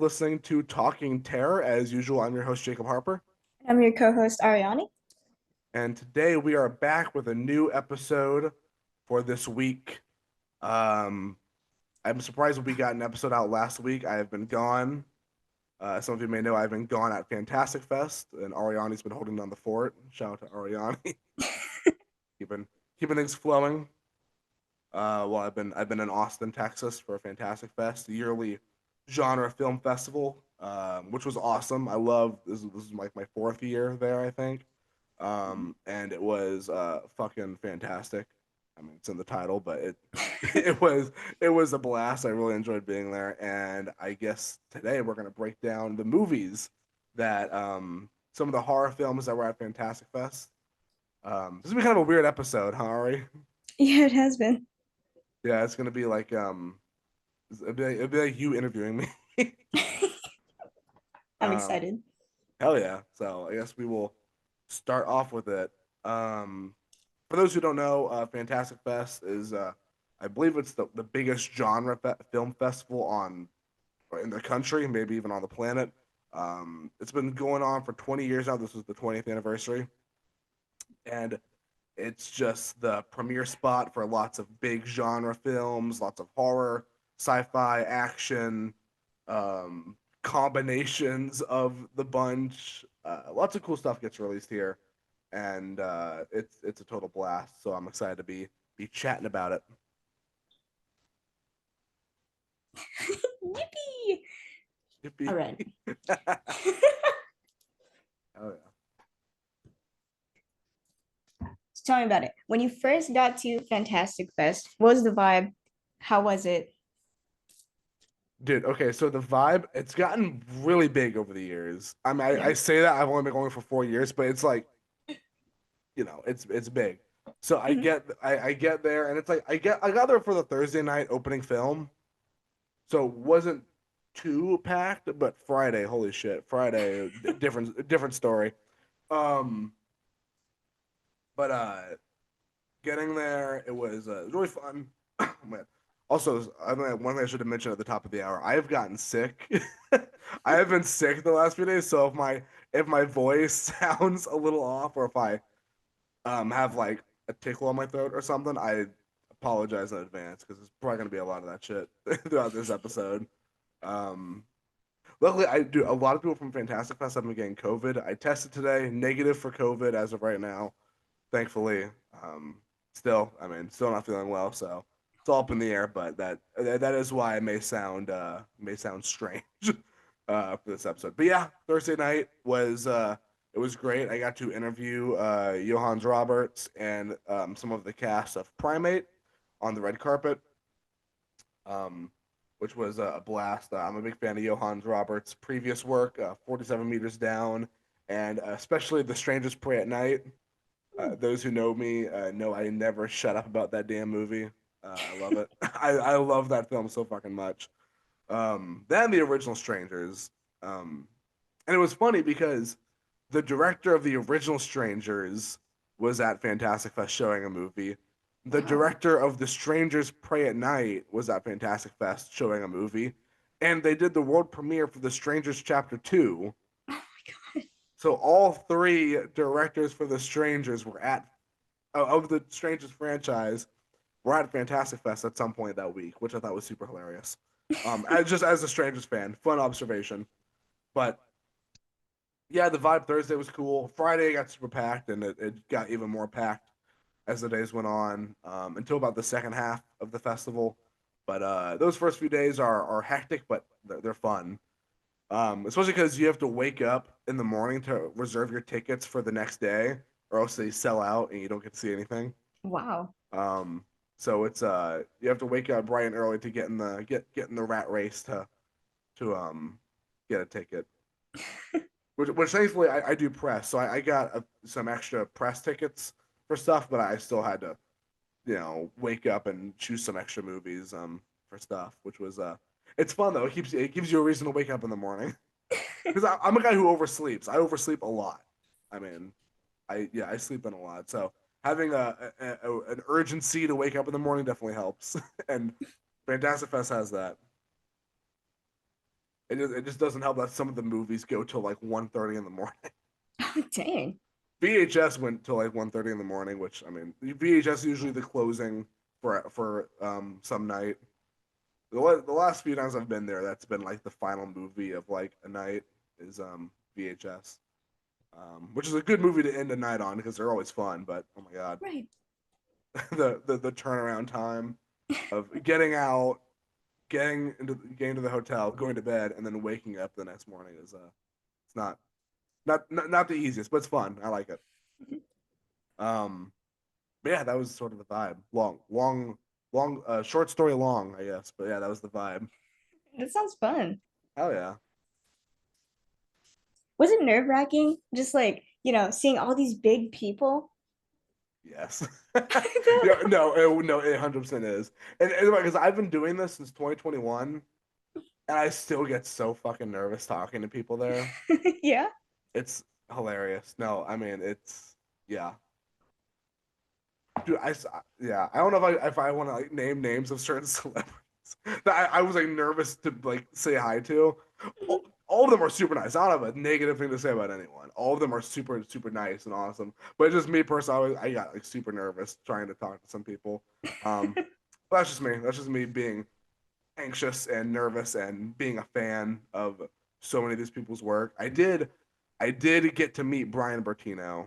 listening to Talking Terror. As usual, I'm your host, Jacob Harper. I'm your co-host Ariani. And today we are back with a new episode for this week. Um, I'm surprised we got an episode out last week. I have been gone. Some of you may know I've been gone at Fantastic Fest, and Ariani's been holding down the fort. Shout out to Ariani, keeping keeping things flowing. Well, I've been in Austin, Texas for Fantastic Fest, the yearly genre film festival, which was awesome. I love this is like my fourth year there, I think, and it was fucking fantastic. I mean, it's in the title, but it it was a blast. I really enjoyed being there, and I guess today we're gonna break down the movies that some of the horror films that were at Fantastic Fest. This will be kind of a weird episode, huh, Ari? Yeah, it has been. Yeah, it's gonna be like it'd be like you interviewing me. I'm um, excited. hell yeah! So I guess we will start off with it. Um, for those who don't know, Fantastic Fest is I believe it's the biggest film festival on in the country, maybe even on the planet. It's been going on for 20 years now. This was the 20th anniversary, and it's just the premier spot for lots of big genre films, lots of horror, sci-fi, action, combinations of the bunch. Lots of cool stuff gets released here, and it's a total blast. So I'm excited to be chatting about it. Yippee! All Yippee. right. Oh yeah. So tell me about it. When you first got to Fantastic Fest, what was the vibe? How was it? Dude, okay, so the vibe, it's gotten really big over the years. I mean, I Yeah. say that I've only been going for 4 years, but it's like, it's big. So Mhm. I get there and it's like I got there for the Thursday night opening film. So it wasn't too packed, but Friday, holy shit, Friday, different story. Um, but getting there, it was really fun. Oh, man. Also, I think one thing I should have mentioned at the top of the hour, I have gotten sick. I have been sick the last few days, so if my voice sounds a little off, or if I have like a tickle on my throat or something, I apologize in advance because there's probably gonna be a lot of that shit throughout this episode. Um, luckily, I do a lot of people from Fantastic Fest have been getting COVID. I tested today, negative for COVID as of right now, thankfully. Um, still, I mean, still not feeling well, so it's all up in the air. But that is why it may sound strange for this episode. But yeah, Thursday night was it was great. I got to interview Johannes Roberts and some of the cast of Primate on the red carpet, um, which was a blast. I'm a big fan of Johannes Roberts' previous work, 47 Meters Down, and especially The Strangers Pray at Night. Those who know me know I never shut up about that damn movie. I love it. I love that film so fucking much. Then the original Strangers. Um, and it was funny because the director of the original Strangers was at Fantastic Fest showing a movie. The Wow. director of The Strangers Pray at Night was at Fantastic Fest showing a movie. And they did the world premiere for The Strangers Chapter 2. Oh my God. So all three directors for The Strangers were at of the Strangers franchise were at Fantastic Fest at some point that week, which I thought was super hilarious. As a Strangers fan, fun observation. But yeah, the vibe Thursday was cool. Friday got super packed, and it got even more packed as the days went on until about the second half of the festival. But those first few days are hectic, but they're fun. Especially because you have to wake up in the morning to reserve your tickets for the next day, or else they sell out and you don't get to see anything. Wow. Um, so it's you have to wake up bright and early to get in the rat race to get a ticket. Which thankfully I do press, so I got some extra press tickets for stuff, but I still had to wake up and choose some extra movies for stuff, which was it's fun though. It gives you a reason to wake up in the morning because I'm a guy who oversleeps. I oversleep a lot. I mean, I sleep in a lot, so having an urgency to wake up in the morning definitely helps. And Fantastic Fest has that. it just doesn't help that some of the movies go till like 1:30 in the morning. Dang. VHS went till like 1:30 in the morning, which I mean VHS is usually the closing for some night. The last few times I've been there, that's been like the final movie of like a night is VHS, which is a good movie to end a night on because they're always fun. But oh my god, Right. the turnaround time of getting out, getting to the hotel, going to bed, and then waking up the next morning is it's not the easiest, but it's fun. I like it. Um, but yeah, that was sort of the vibe. Long, short story long, I guess. But yeah, that was the vibe. That sounds fun. Hell yeah. Was it nerve-wracking? Just like, seeing all these big people? Yes. Yeah, no, it 100% is. And because I've been doing this since 2021, and I still get so fucking nervous talking to people there. Yeah. It's hilarious. No, I mean yeah. Dude, yeah, I don't know if I want to like name names of certain celebrities that I was like nervous to like say hi to. All of them are super nice. I don't have a negative thing to say about anyone. All of them are super super nice and awesome. But just me personally, I got like super nervous trying to talk to some people. But that's just me. That's just me being anxious and nervous and being a fan of so many of these people's work. I did get to meet Brian Bertino.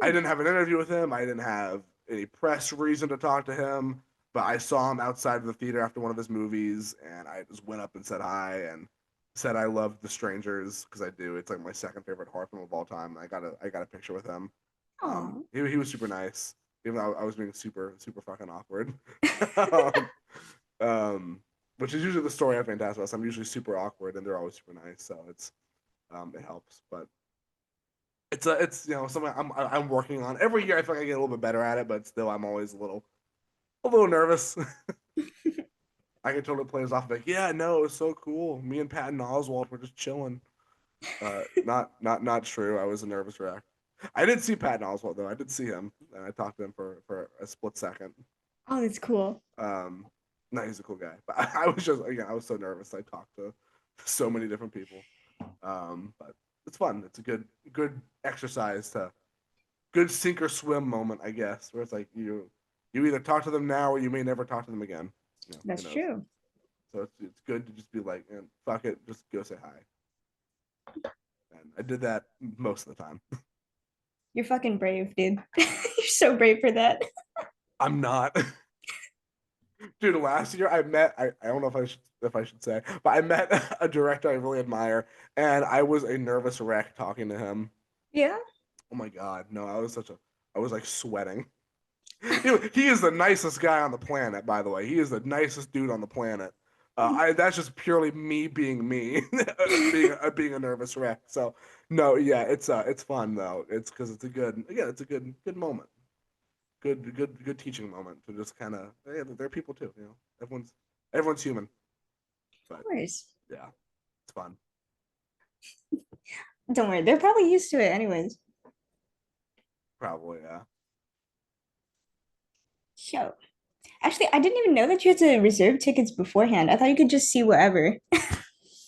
I didn't have an interview with him. I didn't have any press reason to talk to him, but I saw him outside of the theater after one of his movies, and I just went up and said hi and said I loved The Strangers because I do. It's like my second favorite horror film of all time. I got a picture with him. Oh. He was super nice, even though I was being super super fucking awkward. um, um, which is usually the story I fantastic about. So I'm usually super awkward, and they're always super nice, so it helps. But it's something I'm working on. Every year I feel like I get a little bit better at it, but still I'm always a little nervous. I can totally play this off like, yeah, no, it was so cool. Me and Patton Oswalt were just chilling. Not true. I was a nervous wreck. I did see Patton Oswalt though. I did see him, and I talked to him for a split second. Oh, that's cool. Um, no, he's a cool guy, but I was just again I was so nervous. I talked to so many different people. But it's fun. It's a good exercise to good sink or swim moment, I guess, where it's like you either talk to them now or you may never talk to them again. That's who knows? true. So it's good to just be like, fuck it, just go say hi. And I did that most of the time. You're fucking brave, dude. You're so brave for that. I'm not. Dude, last year I don't know if I should say, but I met a director I really admire, and I was a nervous wreck talking to him. Yeah. Oh my god, no, I was like sweating. He is the nicest guy on the planet, by the way. He is the nicest dude on the planet. That's just purely me being me, being a nervous wreck. So no, yeah, it's fun though. It's because it's a good moment, good teaching moment to just kind of yeah, they're people too. Everyone's human, Of but course. yeah, it's fun. Don't worry. They're probably used to it anyways. Probably yeah. So, actually, I didn't even know that you had to reserve tickets beforehand. I thought you could just see wherever.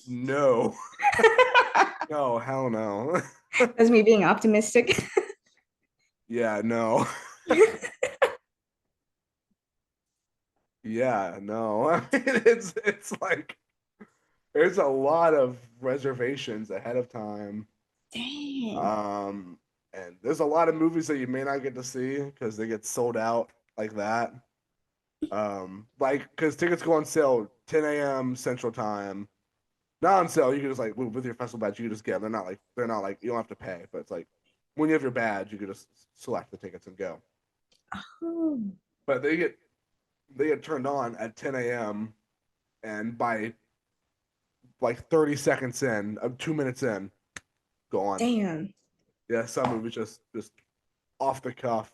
No, no, hell no. That's me being optimistic. Yeah, no. Yeah, no. I mean, it's like there's a lot of reservations ahead of time. Dang. Um, and there's a lot of movies that you may not get to see because they get sold out like that. Like because tickets go on sale 10 a.m. Central Time. Not on sale. You can just like with your festival badge, you can just get them. They're not like you don't have to pay, but it's like when you have your badge, you can just select the tickets and go. Oh, But they get turned on at 10 a.m. and by like 30 seconds in, 2 minutes in, gone. damn. Yeah, some movies just off the cuff.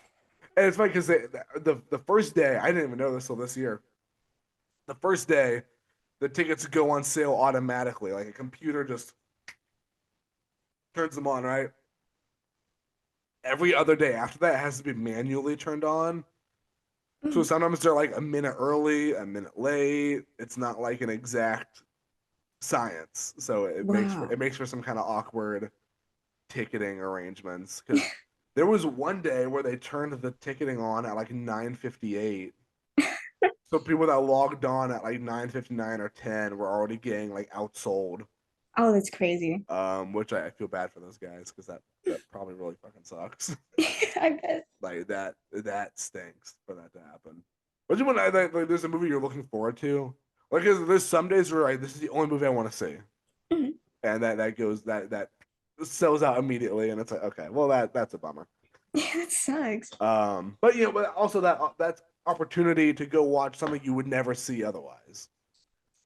And it's funny because the first day, I didn't even know this till this year. The first day, the tickets go on sale automatically. Like a computer just turns them on, right? Every other day after that, it has to be manually turned on. So Mm. sometimes they're like a minute early, a minute late. It's not like an exact science. So Wow. it makes for some kind of awkward ticketing arrangements because there was one day where they turned the ticketing on at like 9:58. So people that logged on at like 9:59 or 10 were already getting like outsold. Oh, that's crazy. Which I feel bad for those guys because that probably really fucking sucks. I bet. Like that stinks for that to happen. But when like there's a movie you're looking forward to, like there's some days where like this is the only movie I want to see, Mhm. and that goes that sells out immediately, and it's like okay, well that's a bummer. Yeah, that sucks. But you know, but also that opportunity to go watch something you would never see otherwise,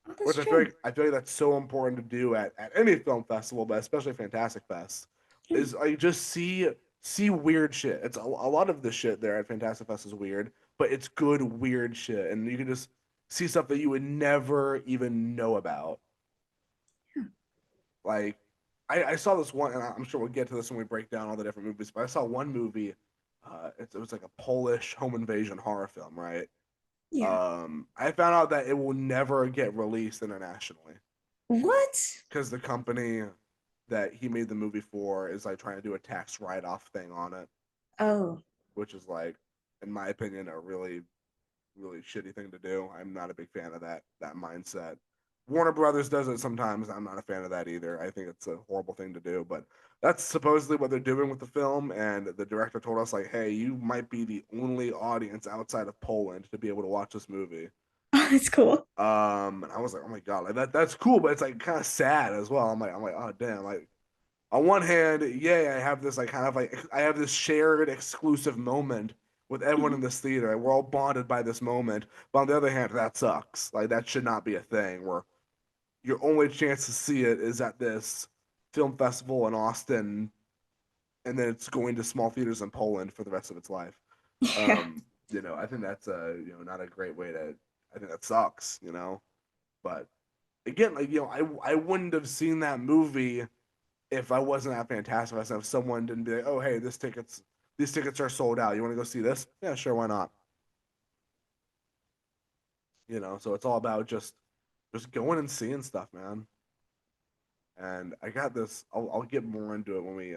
Oh, that's which true. I feel like that's so important to do at any film festival, but especially Fantastic Fest, Mhm. is like just see weird shit. It's a lot of the shit there at Fantastic Fest is weird, but it's good weird shit, and you can just see stuff that you would never even know about. Like I saw this one, and I'm sure we'll get to this when we break down all the different movies. But I saw one movie. It was like a Polish home invasion horror film, right? Yeah. I found out that it will never get released internationally What? because the company that he made the movie for is like trying to do a tax write-off thing on it, Oh. which is like, in my opinion, a really shitty thing to do. I'm not a big fan of that mindset. Warner Brothers does it sometimes. I'm not a fan of that either. I think it's a horrible thing to do, but that's supposedly what they're doing with the film. And the director told us like, "Hey, you might be the only audience outside of Poland to be able to watch this movie." Oh, that's cool. And I was like, "Oh my god, like that's cool," but it's like kind of sad as well. I'm like, "Oh damn!" Like on one hand, yay, I have this like kind of like I have this shared exclusive moment with everyone Mhm. in this theater. We're all bonded by this moment. But on the other hand, that sucks. Like that should not be a thing where your only chance to see it is at this film festival in Austin, and then it's going to small theaters in Poland for the rest of its life. Yeah. You know, I think that's not a great way to. I think that sucks. You know, but again, like I wouldn't have seen that movie if I wasn't at Fantastic Fest, if someone didn't be like, "Oh, hey, these tickets are sold out. You want to go see this? Yeah, sure, why not?" You know, so it's all about just going and seeing stuff, man. And I got this. I'll get more into it when we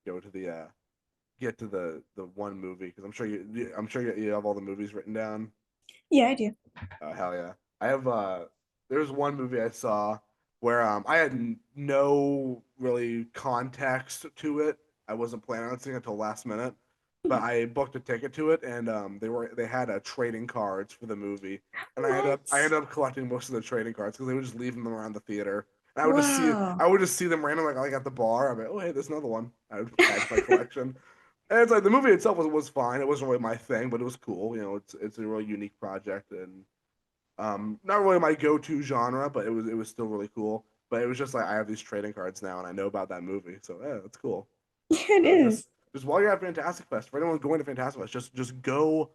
go to the get to the one movie because I'm sure you have all the movies written down. Yeah, I do. Hell yeah, I have. There's one movie I saw where I had no really context to it. I wasn't planning on seeing it until last minute, but Mhm. I booked a ticket to it, and they had trading cards for the movie, and I What? ended up collecting most of the trading cards because they would just leave them around the theater. And Wow. I would just see them random like at the bar. I'm like, oh hey, there's another one. I would add to my collection. And it's like the movie itself was fine. It wasn't really my thing, but it was cool. You know, it's a really unique project and not really my go-to genre, but it was still really cool. But it was just like I have these trading cards now, and I know about that movie, so yeah, that's cool. Yeah, it So is. just while you're at Fantastic Fest, for anyone going to Fantastic Fest, just go.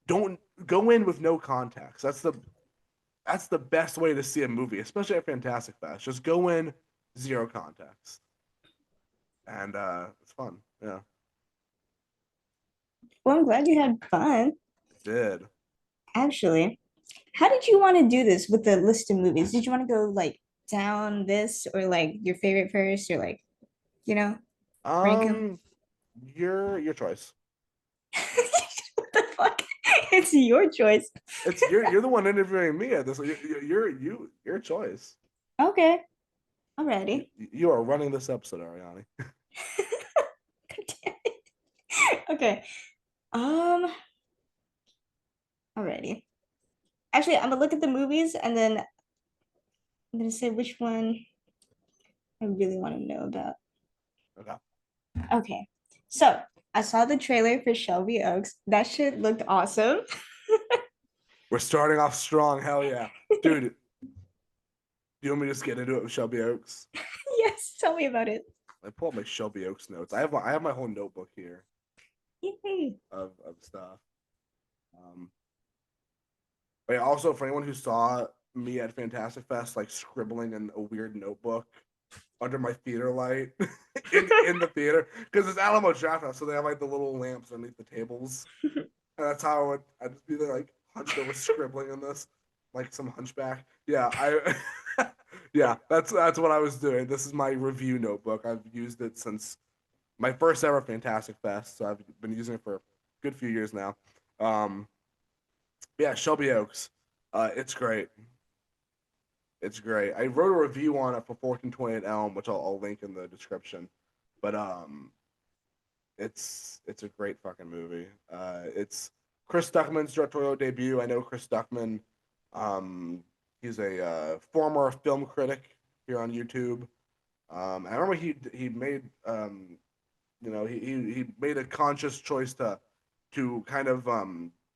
Don't go in with no context. That's the best way to see a movie, especially at Fantastic Fest. Just go in zero context, and it's fun. Yeah, Well, I'm glad you had fun. I did. Actually, how did you want to do this with the list of movies? Did you want to go like down this or like your favorite first or like, you know, rank them? Um, your choice. What the fuck? It's your choice. It's you're the one interviewing me at this. Your choice. Okay, alrighty. You are running this episode, Ariani. Okay. Um, alrighty. Actually, I'm gonna look at the movies and then I'm gonna say which one I really want to know about. Okay. Okay. So I saw the trailer for Shelby Oaks. That shit looked awesome. We're starting off strong. Hell yeah. Dude, do you want me to just get into it with Shelby Oaks? Yes, tell me about it. I pull up my Shelby Oaks notes. I have my whole notebook here Yay. of stuff. Um, but yeah, also for anyone who saw me at Fantastic Fest, like scribbling in a weird notebook under my theater light in the theater because it's Alamo Drafthouse, so they have like the little lamps underneath the tables. And that's how I'd just be there, like hunched over, scribbling in this, like some hunchback. Yeah, I Yeah, that's what I was doing. This is my review notebook. I've used it since my first ever Fantastic Fest, so I've been using it for a good few years now. Um, yeah, Shelby Oaks. It's great. It's great. I wrote a review on it for 1428 Elm, which I'll link in the description. But it's a great fucking movie. It's Chris Stuckman's directorial debut. I know Chris Stuckman. He's a former film critic here on YouTube. I remember he made he made a conscious choice to kind of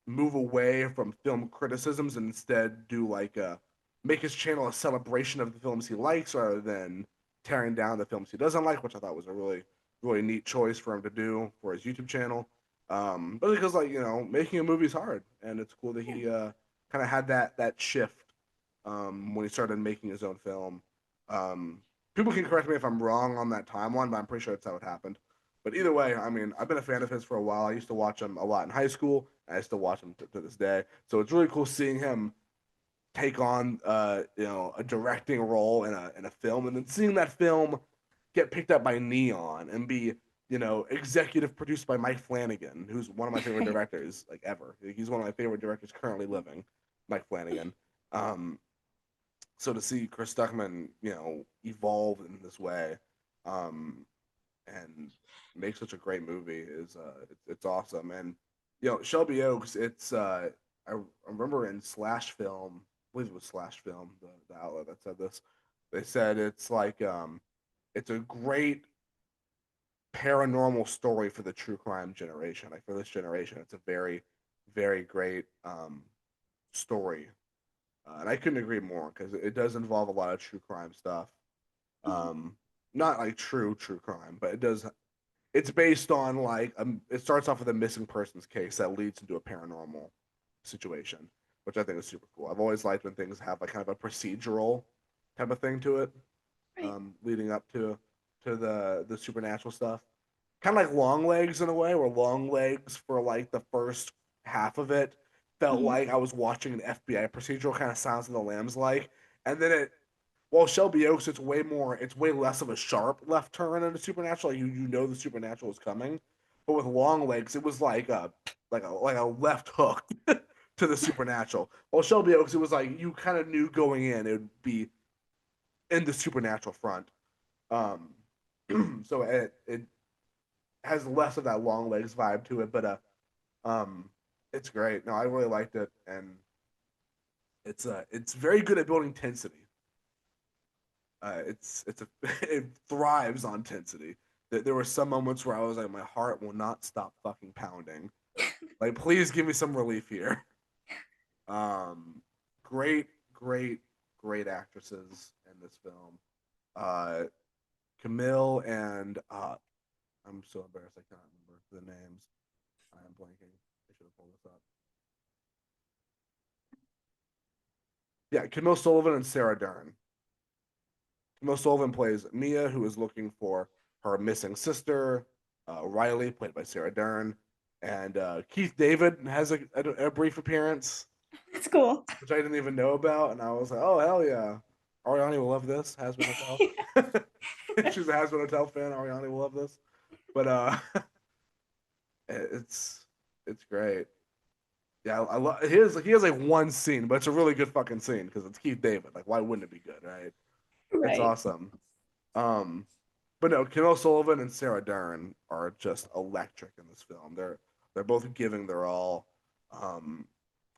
move away from film criticisms and instead do like make his channel a celebration of the films he likes rather than tearing down the films he doesn't like, which I thought was a really neat choice for him to do for his YouTube channel. But because like making a movie is hard, and it's cool that he kind of had that shift when he started making his own film. Um, People can correct me if I'm wrong on that timeline, but I'm pretty sure that's how it happened. But either way, I mean, I've been a fan of his for a while. I used to watch him a lot in high school. And I still watch him to this day. So it's really cool seeing him take on a directing role in a film, and then seeing that film get picked up by Neon and be executive produced by Mike Flanagan, who's one of my favorite directors like ever. He's one of my favorite directors currently living, Mike Flanagan. Um, so to see Chris Stuckman, evolve in this way, um, and make such a great movie is it's awesome. And Shelby Oaks, I remember in Slash Film, I believe it was Slash Film, the outlet that said this. They said it's like it's a great paranormal story for the true crime generation. Like for this generation, it's a very, very great story, and I couldn't agree more because it does involve a lot of true crime stuff. Um, Not like true crime, but it does. It's based on like it starts off with a missing persons case that leads into a paranormal situation, which I think is super cool. I've always liked when things have like kind of a procedural type of thing to it, Right. leading up to the supernatural stuff. Kind of like Long Legs in a way, where Long Legs for like the first half of it felt Mhm. like I was watching an FBI procedural, kind of Silence of the Lambs like, and then well, Shelby Oaks, it's way less of a sharp left turn into supernatural. Like you know the supernatural is coming, but with Long Legs, it was like a left hook to the supernatural. Well, Shelby Oaks, it was like you kind of knew going in it would be in the supernatural front. Um, so it has less of that Long Legs vibe to it, but um, it's great. No, I really liked it, and it's very good at building tensity. It thrives on intensity. There were some moments where I was like, my heart will not stop fucking pounding. Like, please give me some relief here. Um, great, great, great actresses in this film. Uh, Camille and I'm so embarrassed I can't remember the names. I am blanking. I should have pulled this up. Yeah, Camille Sullivan and Sarah Dern. Camille Sullivan plays Mia, who is looking for her missing sister. Riley, played by Sarah Dern, and Keith David has a brief appearance, That's cool. which I didn't even know about, and I was like, oh hell yeah, Ariani will love this. Hazbin Hotel. She's a Hazbin Hotel fan. Ariani will love this, but it's it's great. Yeah, I love he has like one scene, but it's a really good fucking scene because it's Keith David. Like, why wouldn't it be good, right? It's Right. awesome. Um, but no, Camille Sullivan and Sarah Dern are just electric in this film. They're both giving their all, um,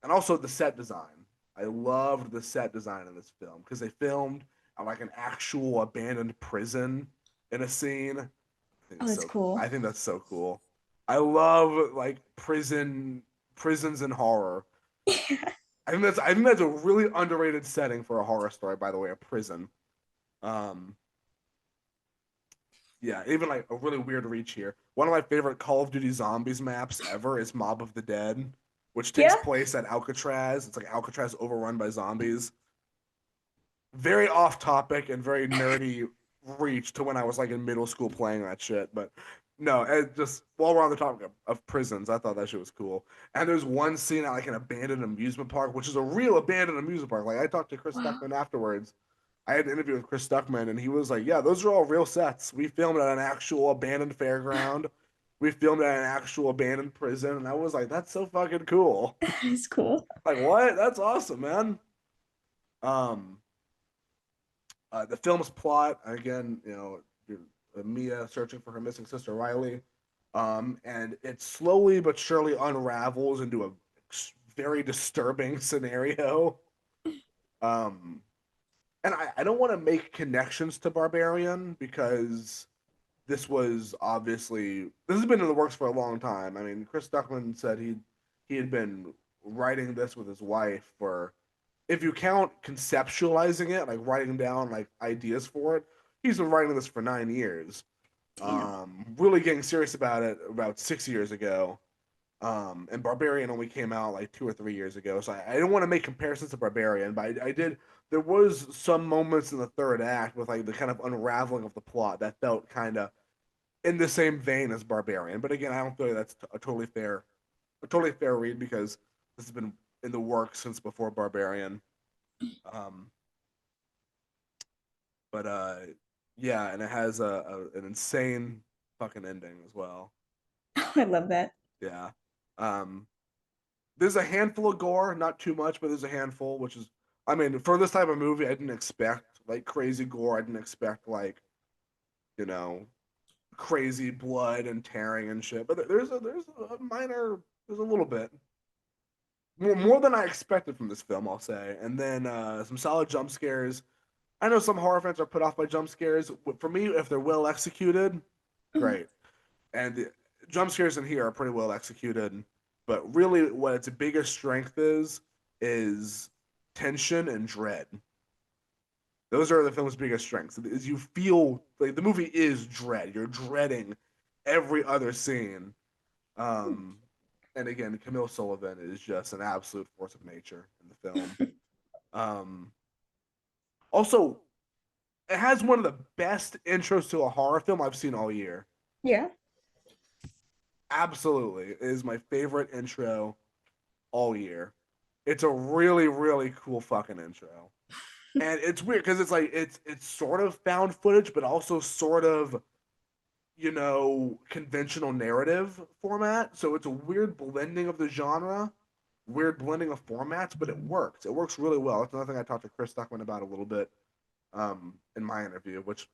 and also the set design. I loved the set design in this film because they filmed at like an actual abandoned prison in a scene. Oh, that's cool. I think that's so cool. I love like prisons and horror. I think that's a really underrated setting for a horror story. By the way, a prison. Um, Yeah, even like a really weird reach here. One of my favorite Call of Duty Zombies maps ever is Mob of the Dead, which takes Yeah. place at Alcatraz. It's like Alcatraz overrun by zombies. Very off topic and very nerdy reach to when I was like in middle school playing that shit. But no, it just while we're on the topic of prisons, I thought that shit was cool. And there's one scene at like an abandoned amusement park, which is a real abandoned amusement park. Like I talked to Chris Wow. Stuckman afterwards, I had an interview with Chris Stuckman, and he was like, "Yeah, those are all real sets. We filmed at an actual abandoned fairground. We filmed at an actual abandoned prison." And I was like, "That's so fucking cool! It's cool. Like, what? That's awesome, man." Um, the film's plot again, Mia searching for her missing sister Riley, and it slowly but surely unravels into a very disturbing scenario. Um, and I don't want to make connections to Barbarian because this has been in the works for a long time. I mean, Chris Duckman said he had been writing this with his wife for, if you count conceptualizing it, like writing down like ideas for it, he's been writing this for 9 years. Damn. Really getting serious about it about 6 years ago. And Barbarian only came out like 2 or 3 years ago. So I don't want to make comparisons to Barbarian, but I did. There was some moments in the third act with like the kind of unraveling of the plot that felt kind of in the same vein as Barbarian. But again, I don't feel like that's a totally fair read because this has been in the works since before Barbarian. Um, but yeah, and it has an insane fucking ending as well. I love that. Yeah. Um, there's a handful of gore, not too much, but there's a handful, which is, I mean, for this type of movie, I didn't expect like crazy gore. I didn't expect like, you know, crazy blood and tearing and shit. But there's a minor, there's a little bit more than I expected from this film, I'll say. And then some solid jump scares. I know some horror fans are put off by jump scares. For me, if they're well executed, Mhm. great. And the jump scares in here are pretty well executed. But really, what its biggest strength is tension and dread. Those are the film's biggest strengths. Is you feel like the movie is dread. You're dreading every other scene. Um, and again, Camille Sullivan is just an absolute force of nature in the film. Um, also, it has one of the best intros to a horror film I've seen all year. Yeah. Absolutely, it is my favorite intro all year. It's a really, really cool fucking intro. And it's weird because it's like it's sort of found footage, but also sort of, conventional narrative format. So it's a weird blending of the genre, weird blending of formats, but it works. It works really well. It's another thing I talked to Chris Stuckman about a little bit in my interview, which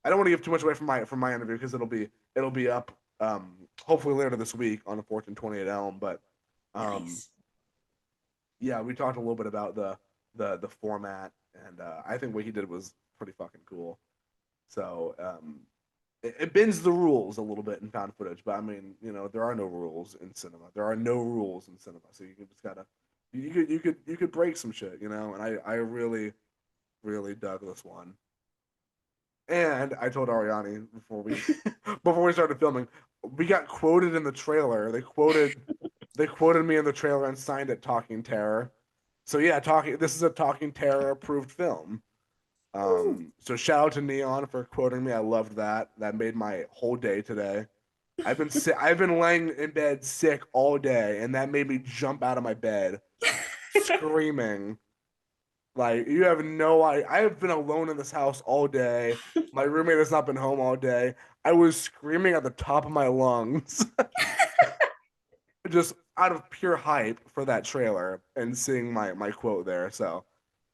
I don't want to give too much away from my interview because it'll be up hopefully later this week on the 1428 Elm. But um, Nice. yeah, we talked a little bit about the format, and I think what he did was pretty fucking cool. So it bends the rules a little bit in found footage, but I mean, there are no rules in cinema. There are no rules in cinema, so you just gotta you could break some shit, and I really really dug this one. And I told Ariani before we before we started filming, we got quoted in the trailer. They quoted me in the trailer and signed it Talking Terror. So yeah, talking. This is a Talking Terror approved film. Ooh. So shout out to Neon for quoting me. I loved that. That made my whole day today. I've been laying in bed sick all day, and that made me jump out of my bed, screaming. Like you have no idea. I have been alone in this house all day. My roommate has not been home all day. I was screaming at the top of my lungs, just out of pure hype for that trailer and seeing my quote there. So,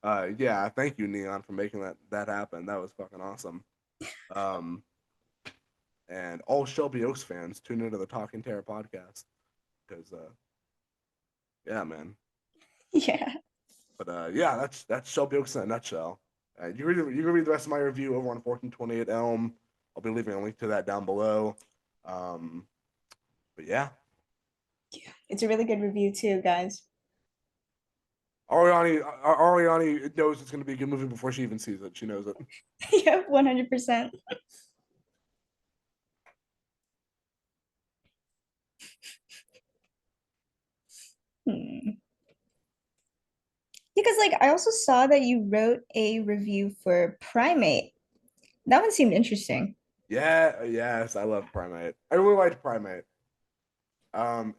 yeah, thank you, Neon, for making that happen. That was fucking awesome. Um, and all Shelby Oaks fans tune into the Talking Terror podcast because, yeah, man. Yeah. But yeah, that's Shelby Oaks in a nutshell. You can read the rest of my review over on 1428 Elm. I'll be leaving a link to that down below. Um, but yeah, Yeah. It's a really good review too, guys. Ariani knows it's going to be a good movie before she even sees it. She knows it. Yeah, 100%. Hmm. Because like I also saw that you wrote a review for Primate. That one seemed interesting. Yeah, yes, I love Primate. I really liked Primate.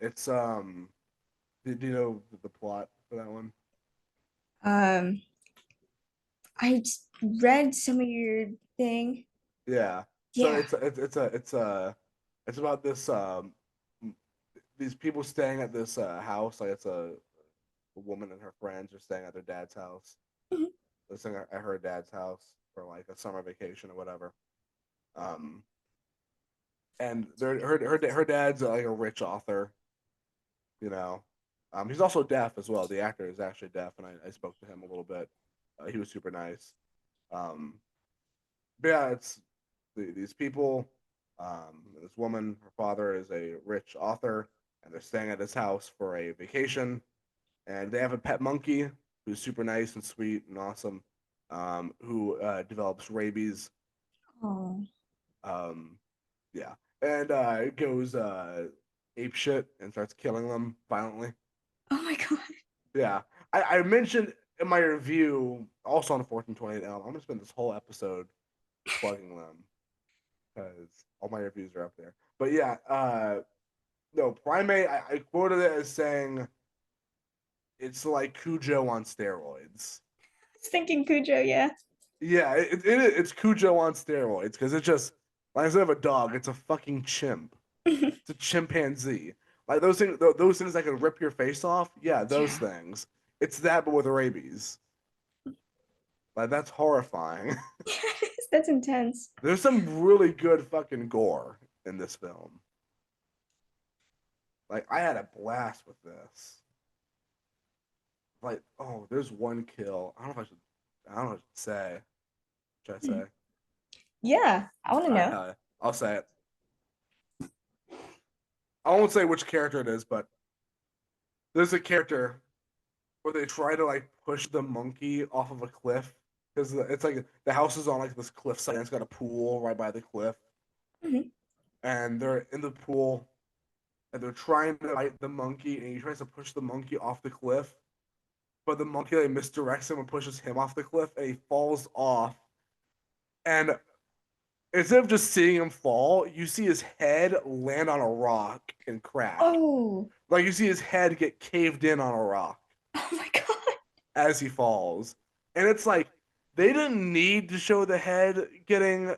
It's do you know the plot for that one? Um, I read some of your thing. Yeah. So Yeah. it's about this these people staying at this house. Like it's a woman and her friends are staying at their dad's house. Mhm. They're staying at her dad's house for like a summer vacation or whatever. Um, and her dad's like a rich author, you know. He's also deaf as well. The actor is actually deaf, and I spoke to him a little bit. He was super nice. Um, but yeah, it's these people. This woman, her father is a rich author, and they're staying at his house for a vacation. And they have a pet monkey who's super nice and sweet and awesome, who develops rabies. Oh. Um, yeah, and it goes ape shit and starts killing them violently. Oh my God. Yeah, I mentioned in my review also on 1428 Elm. I'm gonna spend this whole episode plugging them because all my reviews are up there. But yeah, no Primate. I quoted it as saying it's like Cujo on steroids. I was thinking Cujo, yeah. Yeah, it's Cujo on steroids because it just like instead of a dog, it's a fucking chimp. It's a chimpanzee. Like those things that can rip your face off. Yeah, those Yeah. things. It's that, but with rabies. Like that's horrifying. That's intense. There's some really good fucking gore in this film. Like I had a blast with this. Like, oh, there's one kill. I don't know if I should. I don't know what to say. Should I say? Yeah, I want to All right, know. hell yeah. I'll say it. I won't say which character it is, but there's a character where they try to like push the monkey off of a cliff because it's like the house is on like this cliffside and it's got a pool right by the cliff, Mhm. and they're in the pool and they're trying to fight the monkey and he tries to push the monkey off the cliff, but the monkey like misdirects him and pushes him off the cliff and he falls off. And instead of just seeing him fall, you see his head land on a rock and crack. Oh, Like you see his head get caved in on a rock oh my God. as he falls. And it's like they didn't need to show the head getting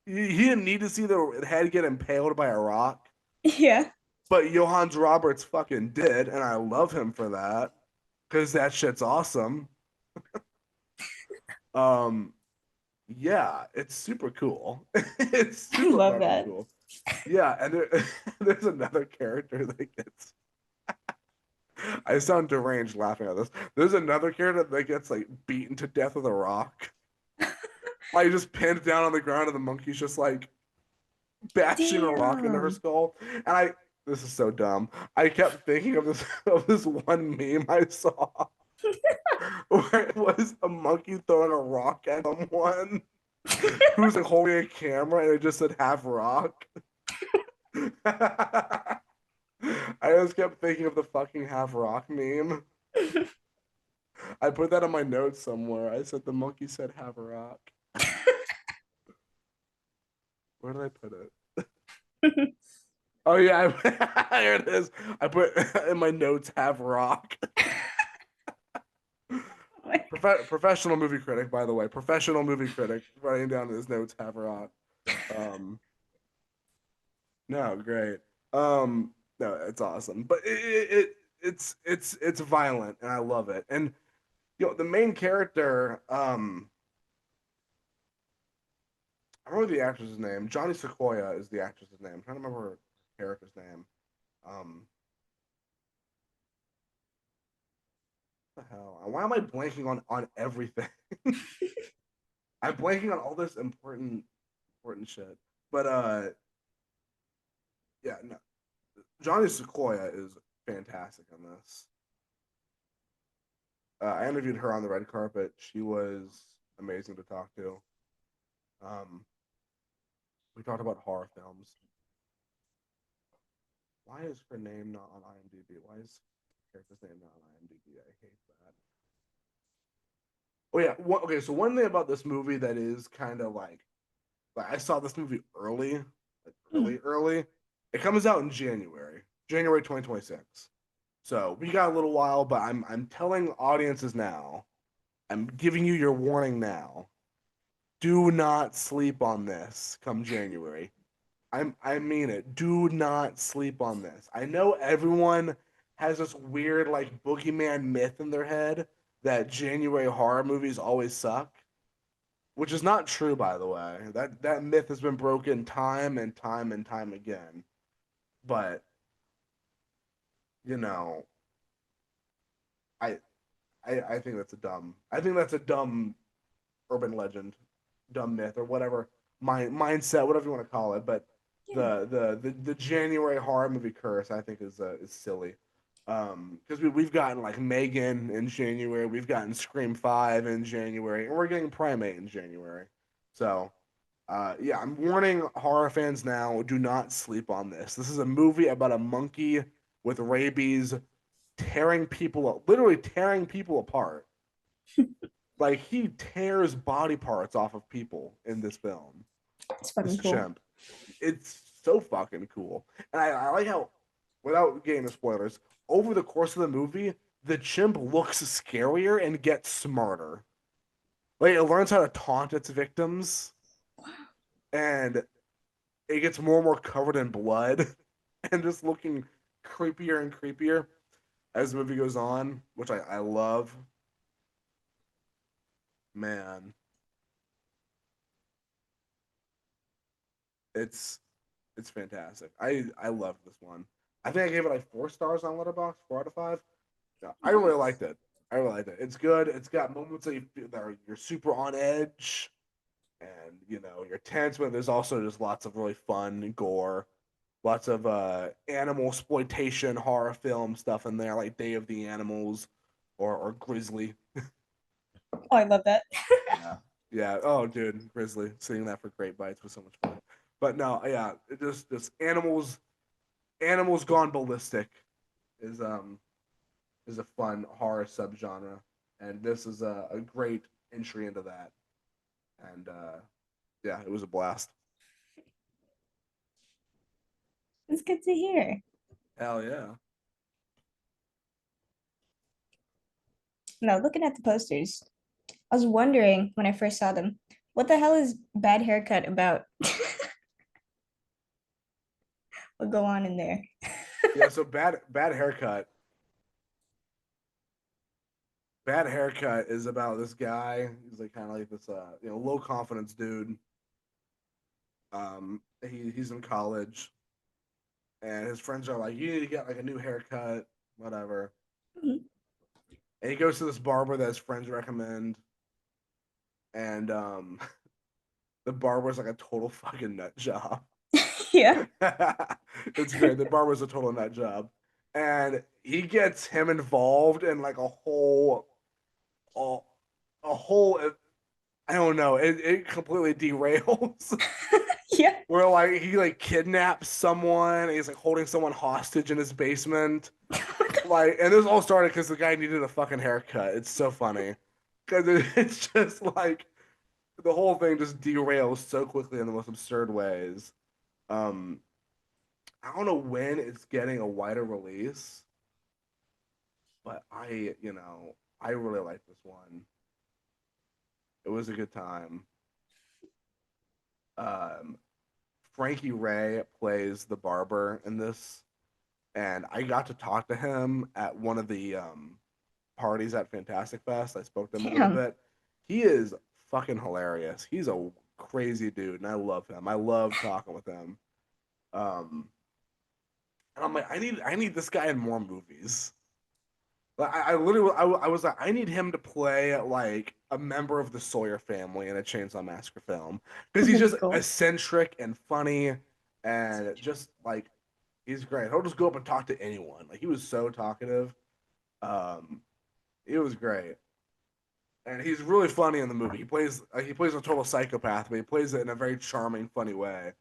he didn't need to see the head get impaled by a rock, Yeah. but Johannes Roberts fucking did, and I love him for that because that shit's awesome. Um, yeah, it's super cool. It's I super love fucking that. cool. Yeah, and there's another character that gets. I sound deranged laughing at this. There's another character that gets like beaten to death with a rock. Like just pinned down on the ground, and the monkey's just like bashing a rock into her Damn. skull. And this is so dumb. I kept thinking of this of this one meme I saw where it was a monkey throwing a rock at someone who's like holding a camera, and it just said half rock. I just kept thinking of the fucking half rock meme. I put that on my notes somewhere. I said the monkey said half rock. Where did I put it? Oh yeah, here it is. I put in my notes half rock. Professional movie critic, by the way. Professional movie critic writing down his notes half rock. Um, no, great. No, it's awesome, but it's violent, and I love it. And the main character, I remember the actress's name. Johnny Sequoia is the actress's name. I'm trying to remember her character's name. Um, what the hell? Why am I blanking on everything? I'm blanking on all this important shit. But yeah, no. Johnny Sequoia is fantastic in this. I interviewed her on the red carpet. She was amazing to talk to. Um, we talked about horror films. Why is her name not on IMDb? Why is the character's name not on IMDb? I hate that. Oh yeah. Okay, so one thing about this movie that is kind of like I saw this movie early, like early. It comes out in January 2026. So we got a little while, but I'm telling audiences now I'm giving you your warning now. Do not sleep on this come January. I mean it. Do not sleep on this. I know everyone has this weird like boogeyman myth in their head that January horror movies always suck, which is not true by the way. That myth has been broken time and time and time again. But, you know, I I think that's a dumb urban legend, dumb myth or whatever mindset, whatever you want to call it. But Yeah. the January horror movie curse, I think, is silly. Because we've gotten like Megan in January, we've gotten Scream 5 in January, and we're getting Primate in January. So, yeah, I'm warning horror fans now: do not sleep on this. This is a movie about a monkey with rabies literally tearing people apart. Like he tears body parts off of people in this film. It's This fucking cool. chimp. It's so fucking cool. And I like how, without getting into spoilers, over the course of the movie, the chimp looks scarier and gets smarter. Like it learns how to taunt its victims, and it gets more and more covered in blood, and just looking creepier and creepier as the movie goes on, which I love. Man, it's it's fantastic. I loved this one. I think I gave it like 4 stars on Letterboxd, 4 out of 5. Yeah, I really Nice. liked it. I really liked it. It's good. It's got moments you're super on edge, and you're tense, but there's also just lots of really fun gore, lots of animal exploitation horror film stuff in there, like Day of the Animals or Grizzly. Oh, I love that. Yeah, yeah. Oh, dude, Grizzly. Seeing that for Great Bites was so much fun. But no, yeah, it just animals gone ballistic is is a fun horror subgenre, and this is a great entry into that. And yeah, it was a blast. It's good to hear. Hell yeah. No, looking at the posters, I was wondering when I first saw them, what the hell is bad haircut about? What go on in there? Yeah, so bad haircut. Bad haircut is about this guy. He's like kind of like this low confidence dude. He's in college, and his friends are like, you need to get like a new haircut, whatever. Mhm. And he goes to this barber that his friends recommend, and the barber's like a total fucking nut job. Yeah. It's great. The barber's a total nut job, and he gets him involved in like a, a whole. I don't know. It completely derails. Yeah. Where like he like kidnaps someone. And he's like holding someone hostage in his basement. Like, and this all started because the guy needed a fucking haircut. It's so funny because it's just like the whole thing just derails so quickly in the most absurd ways. Um, I don't know when it's getting a wider release, but I really like this one. It was a good time. Um, Frankie Ray plays the barber in this, and I got to talk to him at one of the parties at Fantastic Fest. I spoke to him a little Damn. bit. He is fucking hilarious. He's a crazy dude, and I love him. I love talking with him. Um, and I'm like, I need this guy in more movies. Like, I literally, I was like, I need him to play like a member of the Sawyer family in a Chainsaw Massacre film because he's That'd be just cool. eccentric and funny, and just like he's great. He'll just go up and talk to anyone. Like he was so talkative. Um, it was great, and he's really funny in the movie. He plays a total psychopath, but he plays it in a very charming, funny way.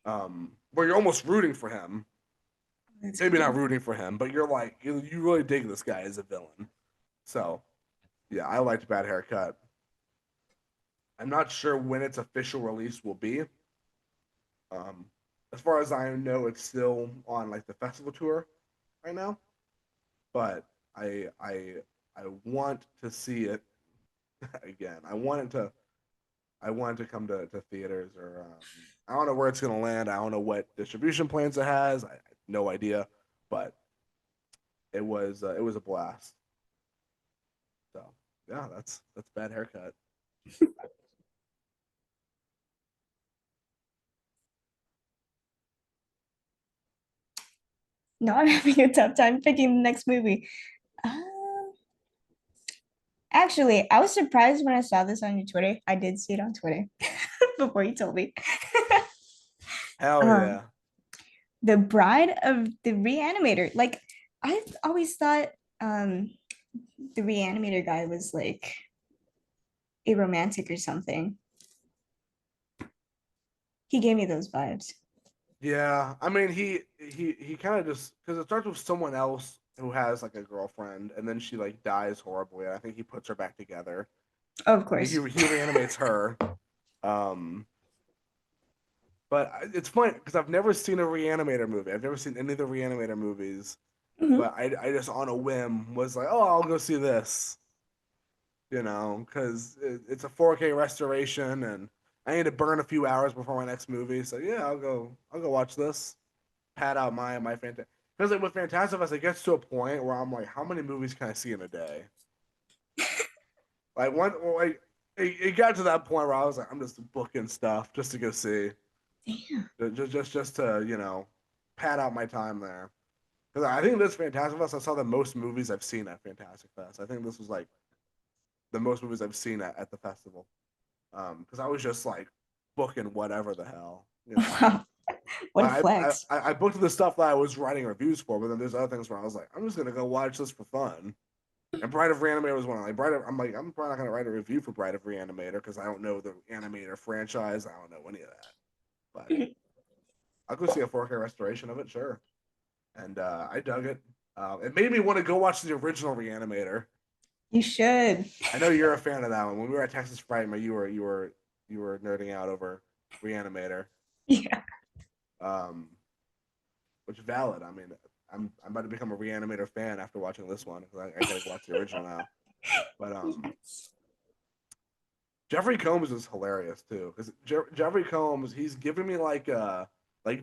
Where you're almost rooting for him. That's Maybe not cool. rooting for him, but you're like you really dig this guy as a villain. So yeah, I liked Bad Haircut. I'm not sure when its official release will be. Um, as far as I know, it's still on like the festival tour right now, but I I I want to see it again. I wanted to come to theaters or I don't know where it's gonna land. I don't know what distribution plans it has. I no idea, but it was a blast. So yeah, that's bad haircut. No, I'm having a tough time picking the next movie. Um, Actually, I was surprised when I saw this on your Twitter. I did see it on Twitter before you told me. Hell Um, yeah. The Bride of the Reanimator. Like, I always thought the Reanimator guy was like a romantic or something. He gave me those vibes. Yeah, I mean he kind of just because it starts with someone else who has like a girlfriend, and then she like dies horribly. And I think he puts her back together. Oh, of He course. he reanimates her. Um, but it's funny because I've never seen a Reanimator movie. I've never seen any of the Reanimator movies. Mhm. But I just on a whim was like, oh, I'll go see this. Because it's a 4K restoration, and I need to burn a few hours before my next movie. So yeah, I'll go watch this. Pad out my fantastic because like with Fantastic Fest, it gets to a point where I'm like, how many movies can I see in a day? Like one, like it got to that point where I was like, I'm just booking stuff just to go see, Damn. just to pad out my time there. Because I think this Fantastic Fest, I saw the most movies I've seen at Fantastic Fest. I think this was like the most movies I've seen at the festival. Because I was just like booking whatever the hell. Wow. What a I, I flex. I booked the stuff that I was writing reviews for, but then there's other things where I was like, I'm just gonna go watch this for fun. And Bride of Reanimator was one. I'm like, I'm probably not gonna write a review for Bride of Reanimator because I don't know the Animator franchise. I don't know any of that. But I'll go see a 4K restoration of it, sure. And I dug it. It made me want to go watch the original Reanimator. You should. I know you're a fan of that one. When we were at Texas Fright, you were nerding out over Reanimator. Yeah. Um, which is valid. I mean, I'm about to become a Reanimator fan after watching this one because I gotta watch the original now. But Jeffrey Combs is hilarious too because Jeffrey Combs he's giving me like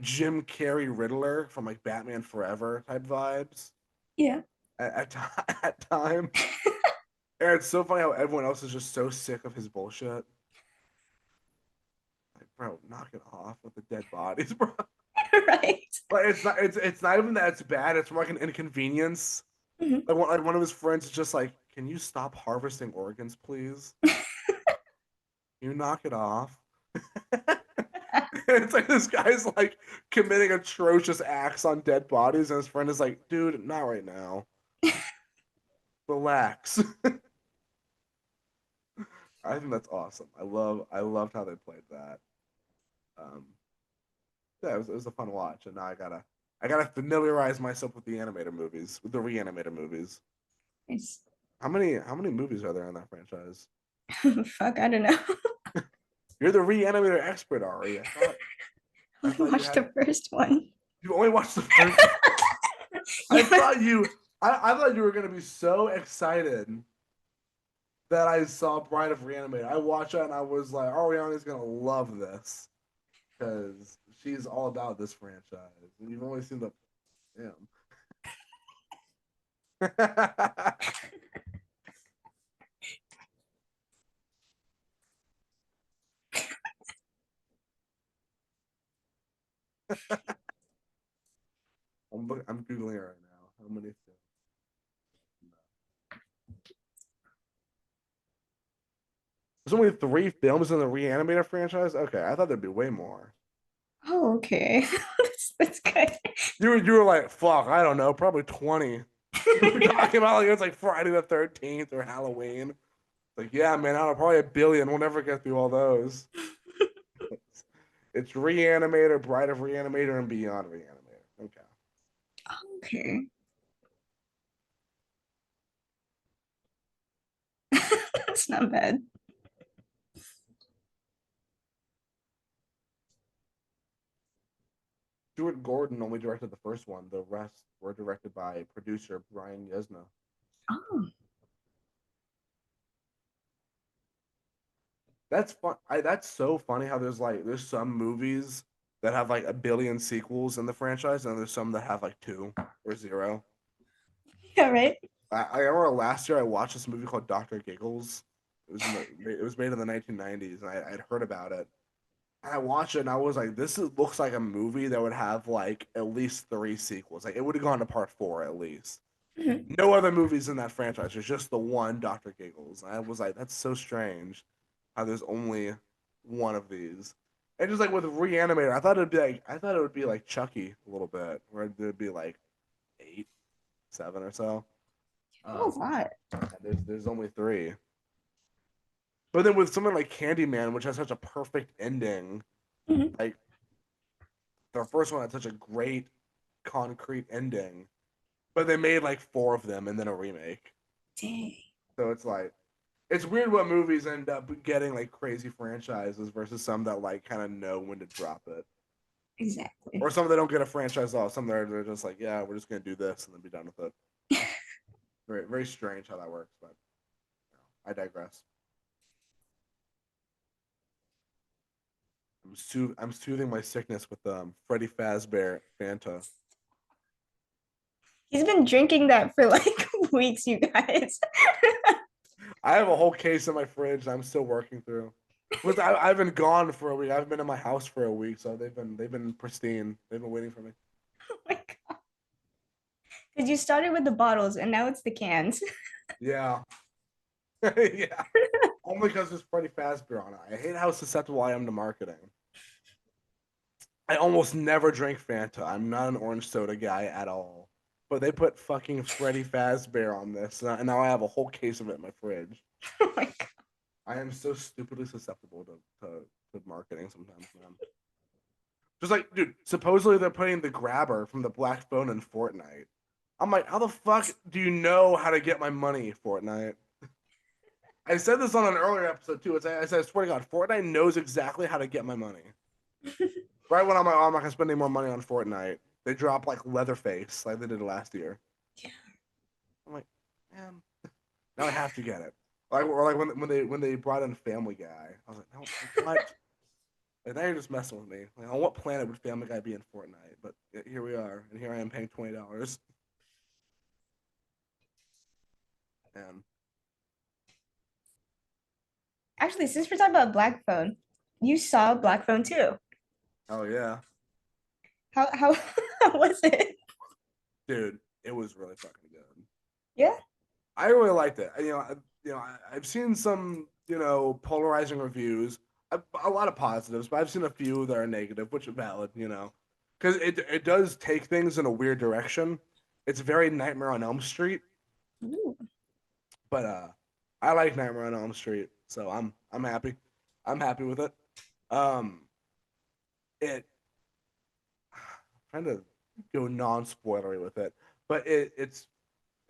Jim Carrey Riddler from like Batman Forever type vibes Yeah. at times. And it's so funny how everyone else is just so sick of his bullshit. Like, bro, knock it off with the dead bodies, bro. Right. Like it's not even that it's bad. It's more like an inconvenience. Mhm. Like one of his friends is just like, "Can you stop harvesting organs, please? Can you knock it off?" It's like this guy's like committing atrocious acts on dead bodies, and his friend is like, "Dude, not right now. Relax." I think that's awesome. I loved how they played that. Um, yeah, it was a fun watch, and now I gotta familiarize myself with the animator movies, with the Reanimator movies. It's, How many movies are there in that franchise? fuck, I don't know. You're the Reanimator expert, Ari. I Only thought you watched had the first one. you only watched the first. I Yeah. thought you I thought you were gonna be so excited that I saw Bride of Reanimator. I watched it and I was like, Ariana's gonna love this because she's all about this franchise. And you've only seen the damn. I'm googling it right now. How many films? There's only three films in the Reanimator franchise. Okay, I thought there'd be way more. Oh, okay. That's good. You were like, fuck, I don't know, probably 20. You were talking about like it's like Friday the 13th or Halloween. Like, yeah, man, I don't know, probably a billion. We'll never get through all those. It's Reanimator, Bride of Reanimator, and Beyond Reanimator. Okay. Okay. That's not bad. Stuart Gordon only directed the first one. The rest were directed by producer Brian Yuzna. Oh, That's fun. That's so funny how there's some movies that have like a billion sequels in the franchise, and there's some that have like two or zero. Yeah, right. I remember last year I watched this movie called Doctor Giggles. It was made in the 1990s, and I'd heard about it. And I watched it, and I was like, looks like a movie that would have like at least three sequels. Like it would have gone to part four at least. Mhm. No other movies in that franchise. There's just the one Doctor Giggles. And I was like, that's so strange how there's only one of these. And just like with Reanimator, I thought it would be like Chucky a little bit, where there'd be like eight, seven or so. That was a Um, lot. there's only three. But then with something like Candyman, which has such a perfect ending, Mhm. like the first one had such a great concrete ending, but they made like four of them and then a remake. Dang. So it's like it's weird what movies end up getting like crazy franchises versus some that like kind of know when to drop it, or Exactly. some that don't get a franchise off. Some that they're just like, yeah, we're just gonna do this and then be done with it. Very very strange how that works, but I digress. I'm soothing my sickness with Freddy Fazbear Fanta. He's been drinking that for like weeks, you guys. I have a whole case in my fridge that I'm still working through. I've been gone for a week. I've been in my house for a week, so they've been pristine. They've been waiting for me. Oh my God. Because you started with the bottles and now it's the cans. Yeah, yeah. Only because there's Freddy Fazbear on it. I hate how susceptible I am to marketing. I almost never drink Fanta. I'm not an orange soda guy at all. But they put fucking Freddy Fazbear on this, and now I have a whole case of it in my fridge. Oh my God. I am so stupidly susceptible to marketing sometimes, man. Just like, dude, supposedly they're putting the grabber from the Black Phone in Fortnite. I'm like, how the fuck do you know how to get my money, Fortnite? I said this on an earlier episode too. I said, I swear to God, Fortnite knows exactly how to get my money. Right when I'm like, oh, I'm not gonna spend any more money on Fortnite, they drop like Leatherface like they did last year. Yeah. I'm like, man, now I have to get it. Like or like when they brought in Family Guy, I was like, no, what? Like, now you're just messing with me. Like, on what planet would Family Guy be in Fortnite? But here we are, and here I am paying $20. And Actually, since we're talking about Black Phone, you saw Black Phone too. oh yeah, How how was it? dude, it was really fucking good. Yeah. I really liked it. I've seen some polarizing reviews. A lot of positives, but I've seen a few that are negative, which are valid. Because it does take things in a weird direction. It's very Nightmare on Elm Street, Ooh. but I like Nightmare on Elm Street, so I'm happy. I'm happy with it. Um, it trying to go non-spoilery with it, but it's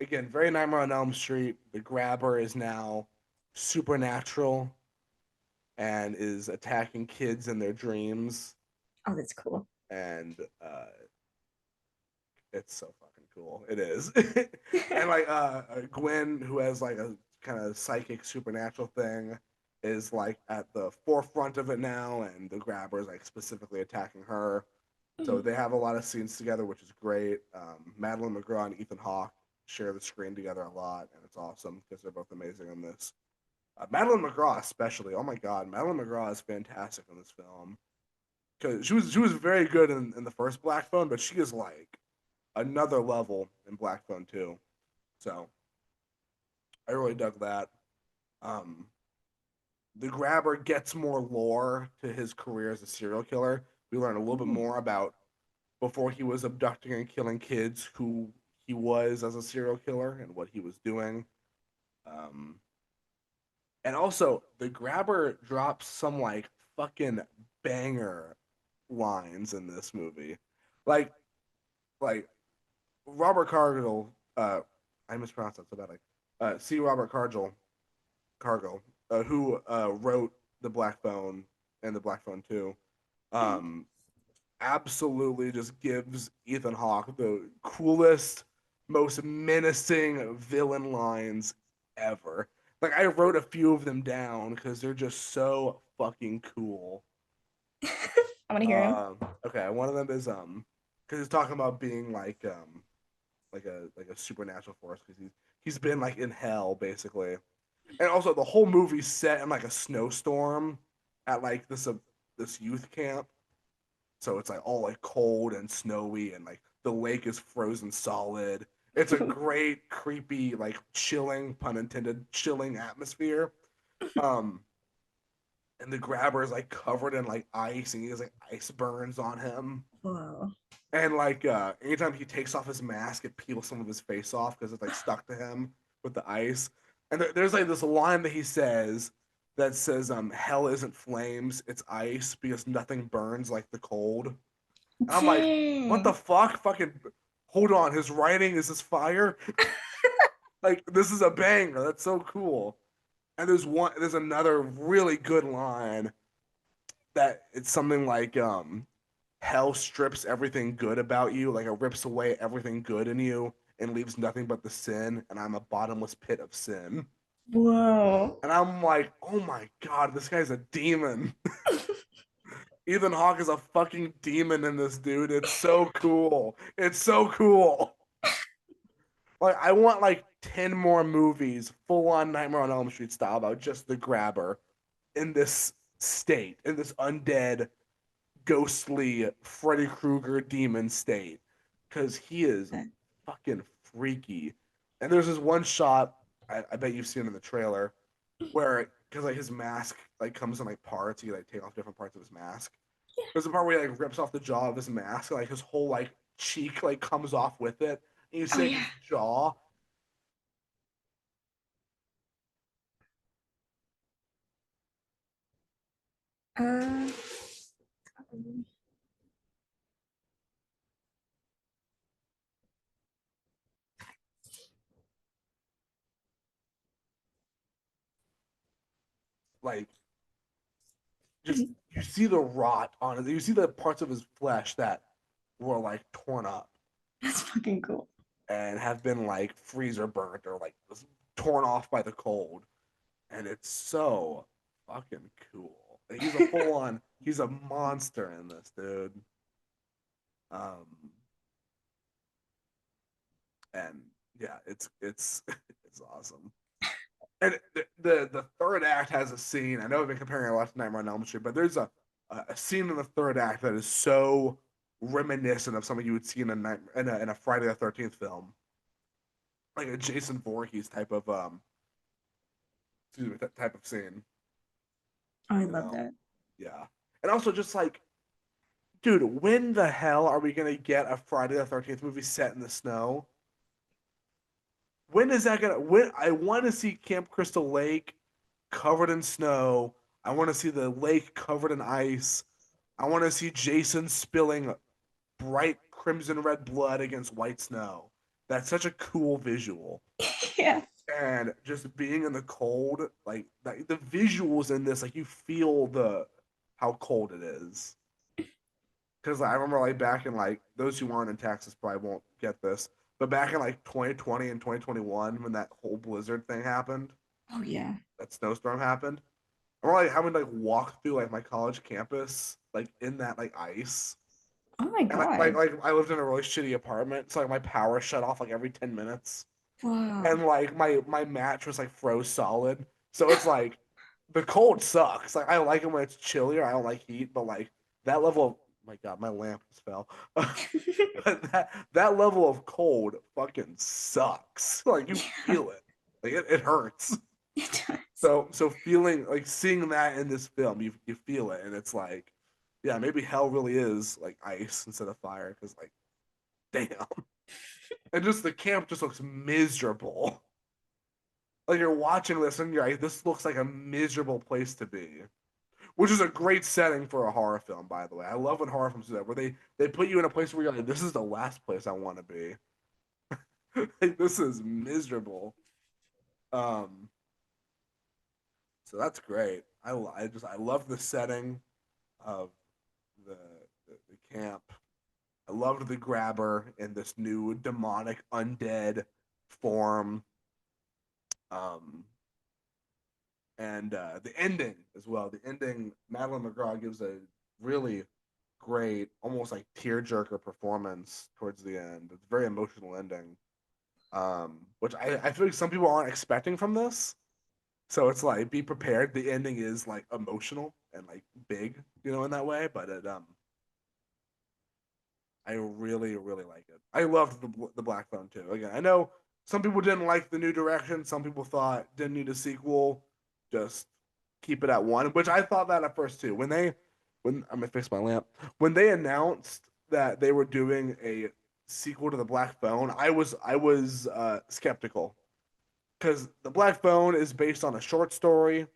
again very Nightmare on Elm Street. The grabber is now supernatural and is attacking kids in their dreams, Oh, that's cool. and it's so fucking cool. It is, and like Gwen, who has like a kind of psychic supernatural thing, is like at the forefront of it now, and the grabber is like specifically attacking her. So they have a lot of scenes together, which is great. Madeline McGraw and Ethan Hawke share the screen together a lot, and it's awesome because they're both amazing in this. Madeline McGraw, especially. Oh my God, Madeline McGraw is fantastic in this film because she was very good in the first Black Phone, but she is like another level in Black Phone too. So I really dug that. Um, the grabber gets more lore to his career as a serial killer. We learn a little bit Ooh. more about before he was abducting and killing kids, who he was as a serial killer and what he was doing. Um, and also, the grabber drops some like fucking banger lines in this movie, like like Robert Cargill. I mispronounced that so badly. C. Robert Cargill, who wrote the Black Phone and the Black Phone Two. Um, absolutely just gives Ethan Hawke the coolest, most menacing villain lines ever. Like I wrote a few of them down because they're just so fucking cool. I want to hear him. Okay, one of them is because he's talking about being like a supernatural force because he's been like in hell basically, and also the whole movie's set in like a snowstorm at like this youth camp, so it's like all like cold and snowy and like the lake is frozen solid. It's a great creepy like chilling pun intended chilling atmosphere. Um, and the grabber is like covered in like ice and he has like ice burns on him. Whoa. And like anytime he takes off his mask, it peels some of his face off because it's like stuck to him with the ice. And there's like this line that he says that says, "Hell isn't flames, it's ice because nothing burns like the cold." And I'm like, "What the Dang. fuck? Fucking hold on, his writing is this fire? Like this is a banger. That's so cool." And there's another really good line that it's something like hell strips everything good about you, like it rips away everything good in you and leaves nothing but the sin, and I'm a bottomless pit of sin. Whoa. And I'm like, oh my god, this guy's a demon. Ethan Hawke is a fucking demon in this dude. It's so cool. It's so cool. Like I want like 10 more movies full on Nightmare on Elm Street style about just the grabber in this state, in this undead ghostly Freddy Krueger demon state because he is fucking freaky. And there's this one shot I bet you've seen in the trailer where because like his mask like comes in like parts, he like take off different parts of his mask. There's a part where he like rips off the jaw of his mask, like his whole like cheek like comes off with it, and you Oh see like, yeah. his jaw. Uh, Like just you see the rot on it. You see the parts of his flesh that were like torn up that's fucking cool. and have been like freezer burnt or like torn off by the cold. And it's so fucking cool. He's a full on, he's a monster in this, dude. Um, and yeah, it's it's awesome. And the third act has a scene. I know I've been comparing a lot to Nightmare on Elm Street, but there's a scene in the third act that is so reminiscent of something you would see in a Friday the 13th film, like a Jason Voorhees type of excuse me, type of scene. Oh, I You love know, that. yeah. And also just like, dude, when the hell are we gonna get a Friday the 13th movie set in the snow? When is that gonna? When I want to see Camp Crystal Lake covered in snow. I want to see the lake covered in ice. I want to see Jason spilling bright crimson red blood against white snow. That's such a cool visual. Yeah. And just being in the cold, like the visuals in this, like you feel the how cold it is. Because I remember like back in like those who aren't in Texas probably won't get this, but back in like 2020 and 2021 when that whole blizzard thing happened, Oh yeah. that snowstorm happened, I remember like having to like walk through like my college campus like in that like ice. Oh my And like God. I lived in a really shitty apartment, so like my power shut off like every 10 minutes. Wow. And like my mattress like froze solid. So it's like the cold sucks. Like I like it when it's chillier. I don't like heat, but like that level of my god, my lamp just fell. But that level of cold fucking sucks. Like you Yeah, feel it. Like it hurts. it does. So feeling like seeing that in this film, you feel it, and it's like, yeah, maybe hell really is like ice instead of fire, because like, damn, and just the camp just looks miserable. Like you're watching this and you're like, this looks like a miserable place to be, which is a great setting for a horror film, by the way. I love when horror films do that, where they put you in a place where you're like, this is the last place I want to be. Like this is miserable. Um, so that's great. I love the setting of the, the camp. I loved the grabber in this new demonic undead form. Um, and the ending as well. The ending, Madeline McGraw gives a really great, almost like tearjerker performance towards the end. It's a very emotional ending, which I feel like some people aren't expecting from this. So it's like be prepared. The ending is like emotional and like big, in that way. But I really really like it. I loved the Black Phone too. Again, I know some people didn't like the new direction. Some people thought didn't need a sequel. Just keep it at one, which I thought that at first too. When I'm gonna fix my lamp. When they announced that they were doing a sequel to the Black Phone, I was skeptical because the Black Phone is based on a short story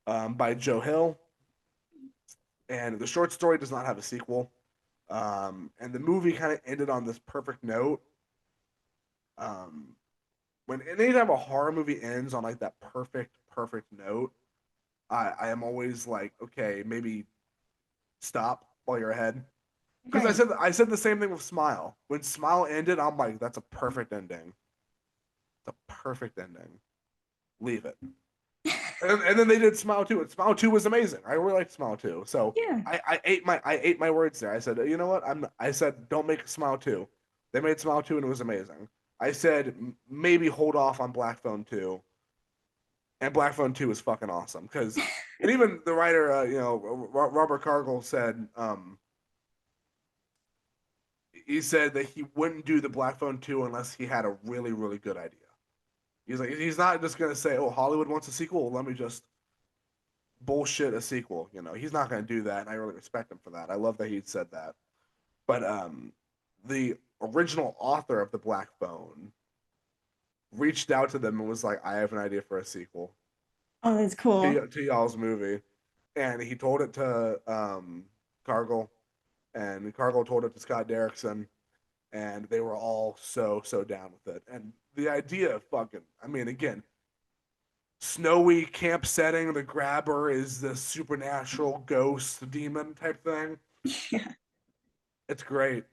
by Joe Hill, and the short story does not have a sequel. And the movie kind of ended on this perfect note. Um, when anytime a horror movie ends on like that perfect note, I am always like, okay, maybe stop while you're ahead. Because Right. I said the same thing with Smile. When Smile ended, I'm like, that's a perfect ending. It's a perfect ending. Leave it. And then they did Smile 2, and Smile 2 was amazing. I really liked Smile 2. So Yeah. I ate my words there. I said, you know what? I said don't make Smile 2. They made Smile 2 and it was amazing. I said maybe hold off on Black Phone 2. And Black Phone 2 is fucking awesome. And even the writer, Robert Cargill said, he said that he wouldn't do the Black Phone 2 unless he had a really, really good idea. He's like, he's not just gonna say, "Oh, Hollywood wants a sequel. Let me just bullshit a sequel." He's not gonna do that, and I really respect him for that. I love that he said that. But the original author of the Black Phone reached out to them and was like, "I have an idea for a sequel Oh, that's cool. to y'all's movie," and he told it to Cargill, and Cargill told it to Scott Derrickson, and they were all so down with it. And the idea of fucking, I mean, again, snowy camp setting. The grabber is the supernatural ghost demon type thing. Yeah. It's great.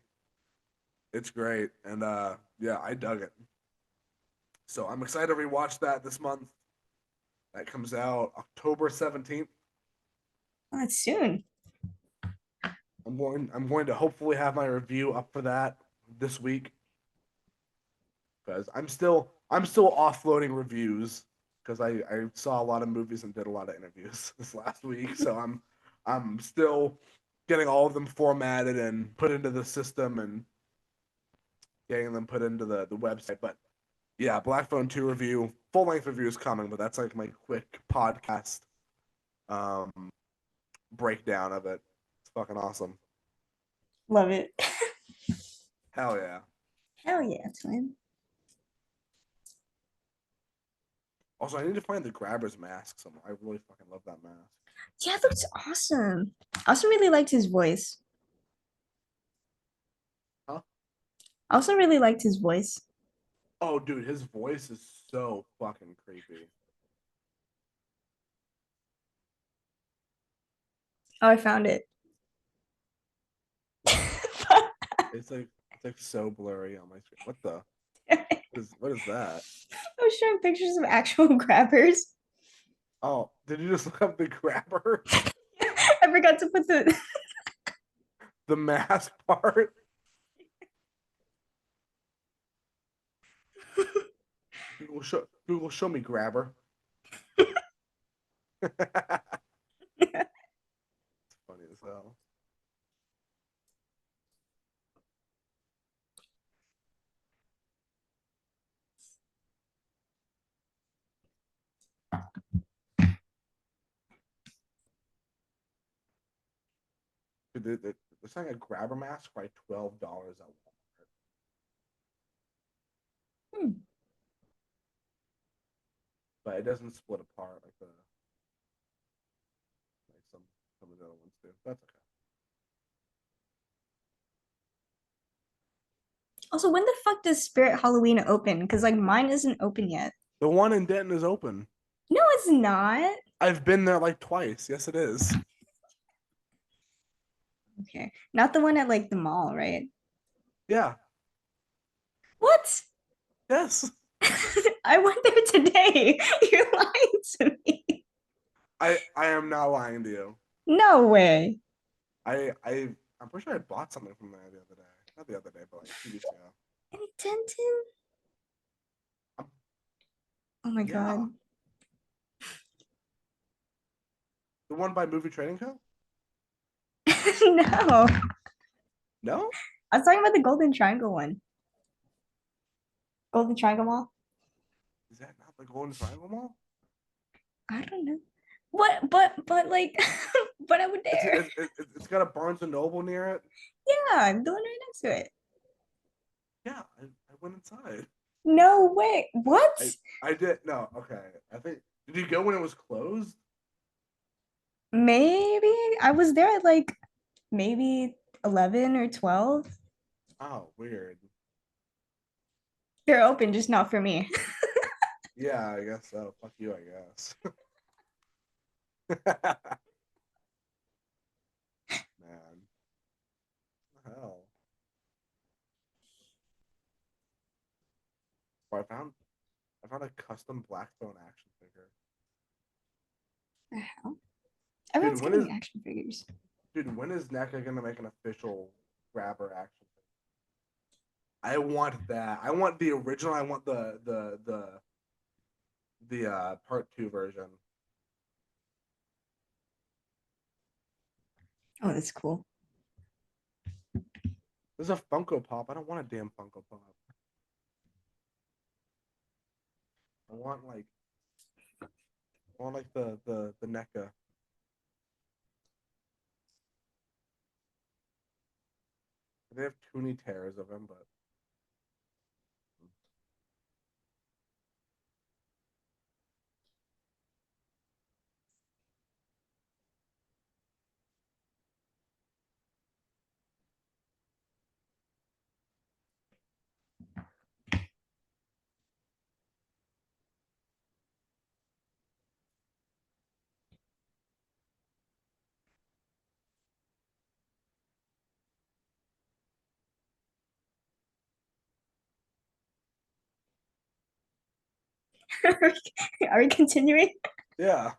It's great, and yeah, I dug it. So I'm excited to rewatch that this month. That comes out October 17th. Oh, that's soon. I'm going to hopefully have my review up for that this week because I'm still offloading reviews because I saw a lot of movies and did a lot of interviews this last week. So I'm still getting all of them formatted and put into the system and getting them put into the website. But yeah, Black Phone 2 review, full length review is coming, but that's like my quick podcast um breakdown of it. It's fucking awesome. Love it. Hell yeah. Hell yeah, twin. Also, I need to find the grabber's mask somewhere. I really fucking love that mask. Yeah, it looks awesome. I also really liked his voice. Huh? I also really liked his voice. Oh, dude, his voice is so fucking creepy. Oh, I found it. It's like so blurry on my screen. What the? I What is that? was showing pictures of actual grabbers. Oh, did you just look up the grabber? I forgot to put the The mask part? Google show me grabber. It's funny as hell. Dude, they're selling a grabber mask for like $12 at Walmart. Hmm. But it doesn't split apart like some of the other ones do. That's okay. Also, when the fuck does Spirit Halloween open? Because like mine isn't open yet. The one in Denton is open. No, it's not. I've been there like twice. Yes, it is. Okay. Not the one at like the mall, right? Yeah. What? Yes. I went there today. You're lying to me. I am not lying to you. No way. I'm pretty sure I bought something from there the other day. Not the other day, but like 2 weeks ago. Any Tintin? Um, Oh my yeah, god. the one by Movie Trading Co. No. No, I was talking about the Golden Triangle one. Golden Triangle Mall? is that not the Golden Triangle Mall? I don't know. What but like but I would It's dare. it's it's got a Barnes and Noble near it. Yeah, the one right next to it. Yeah, I went inside. No way. What? I I did no. Okay, I think did you go when it was closed? Maybe I was there at like maybe 11 or 12. Oh, weird. They're open, just not for me. Yeah, I guess so. Fuck you, I guess. Man, what the hell. Oh, I found a custom Blackstone action figure. The hell? Dude, Everyone's getting action figures. when is NECA gonna make an official grabber action figure? I want that. I want the original. I want the part two version. Oh, that's cool. There's a Funko Pop. I don't want a damn Funko Pop. I want like the NECA. They have Toonie tears of him, but Are we continuing? yeah.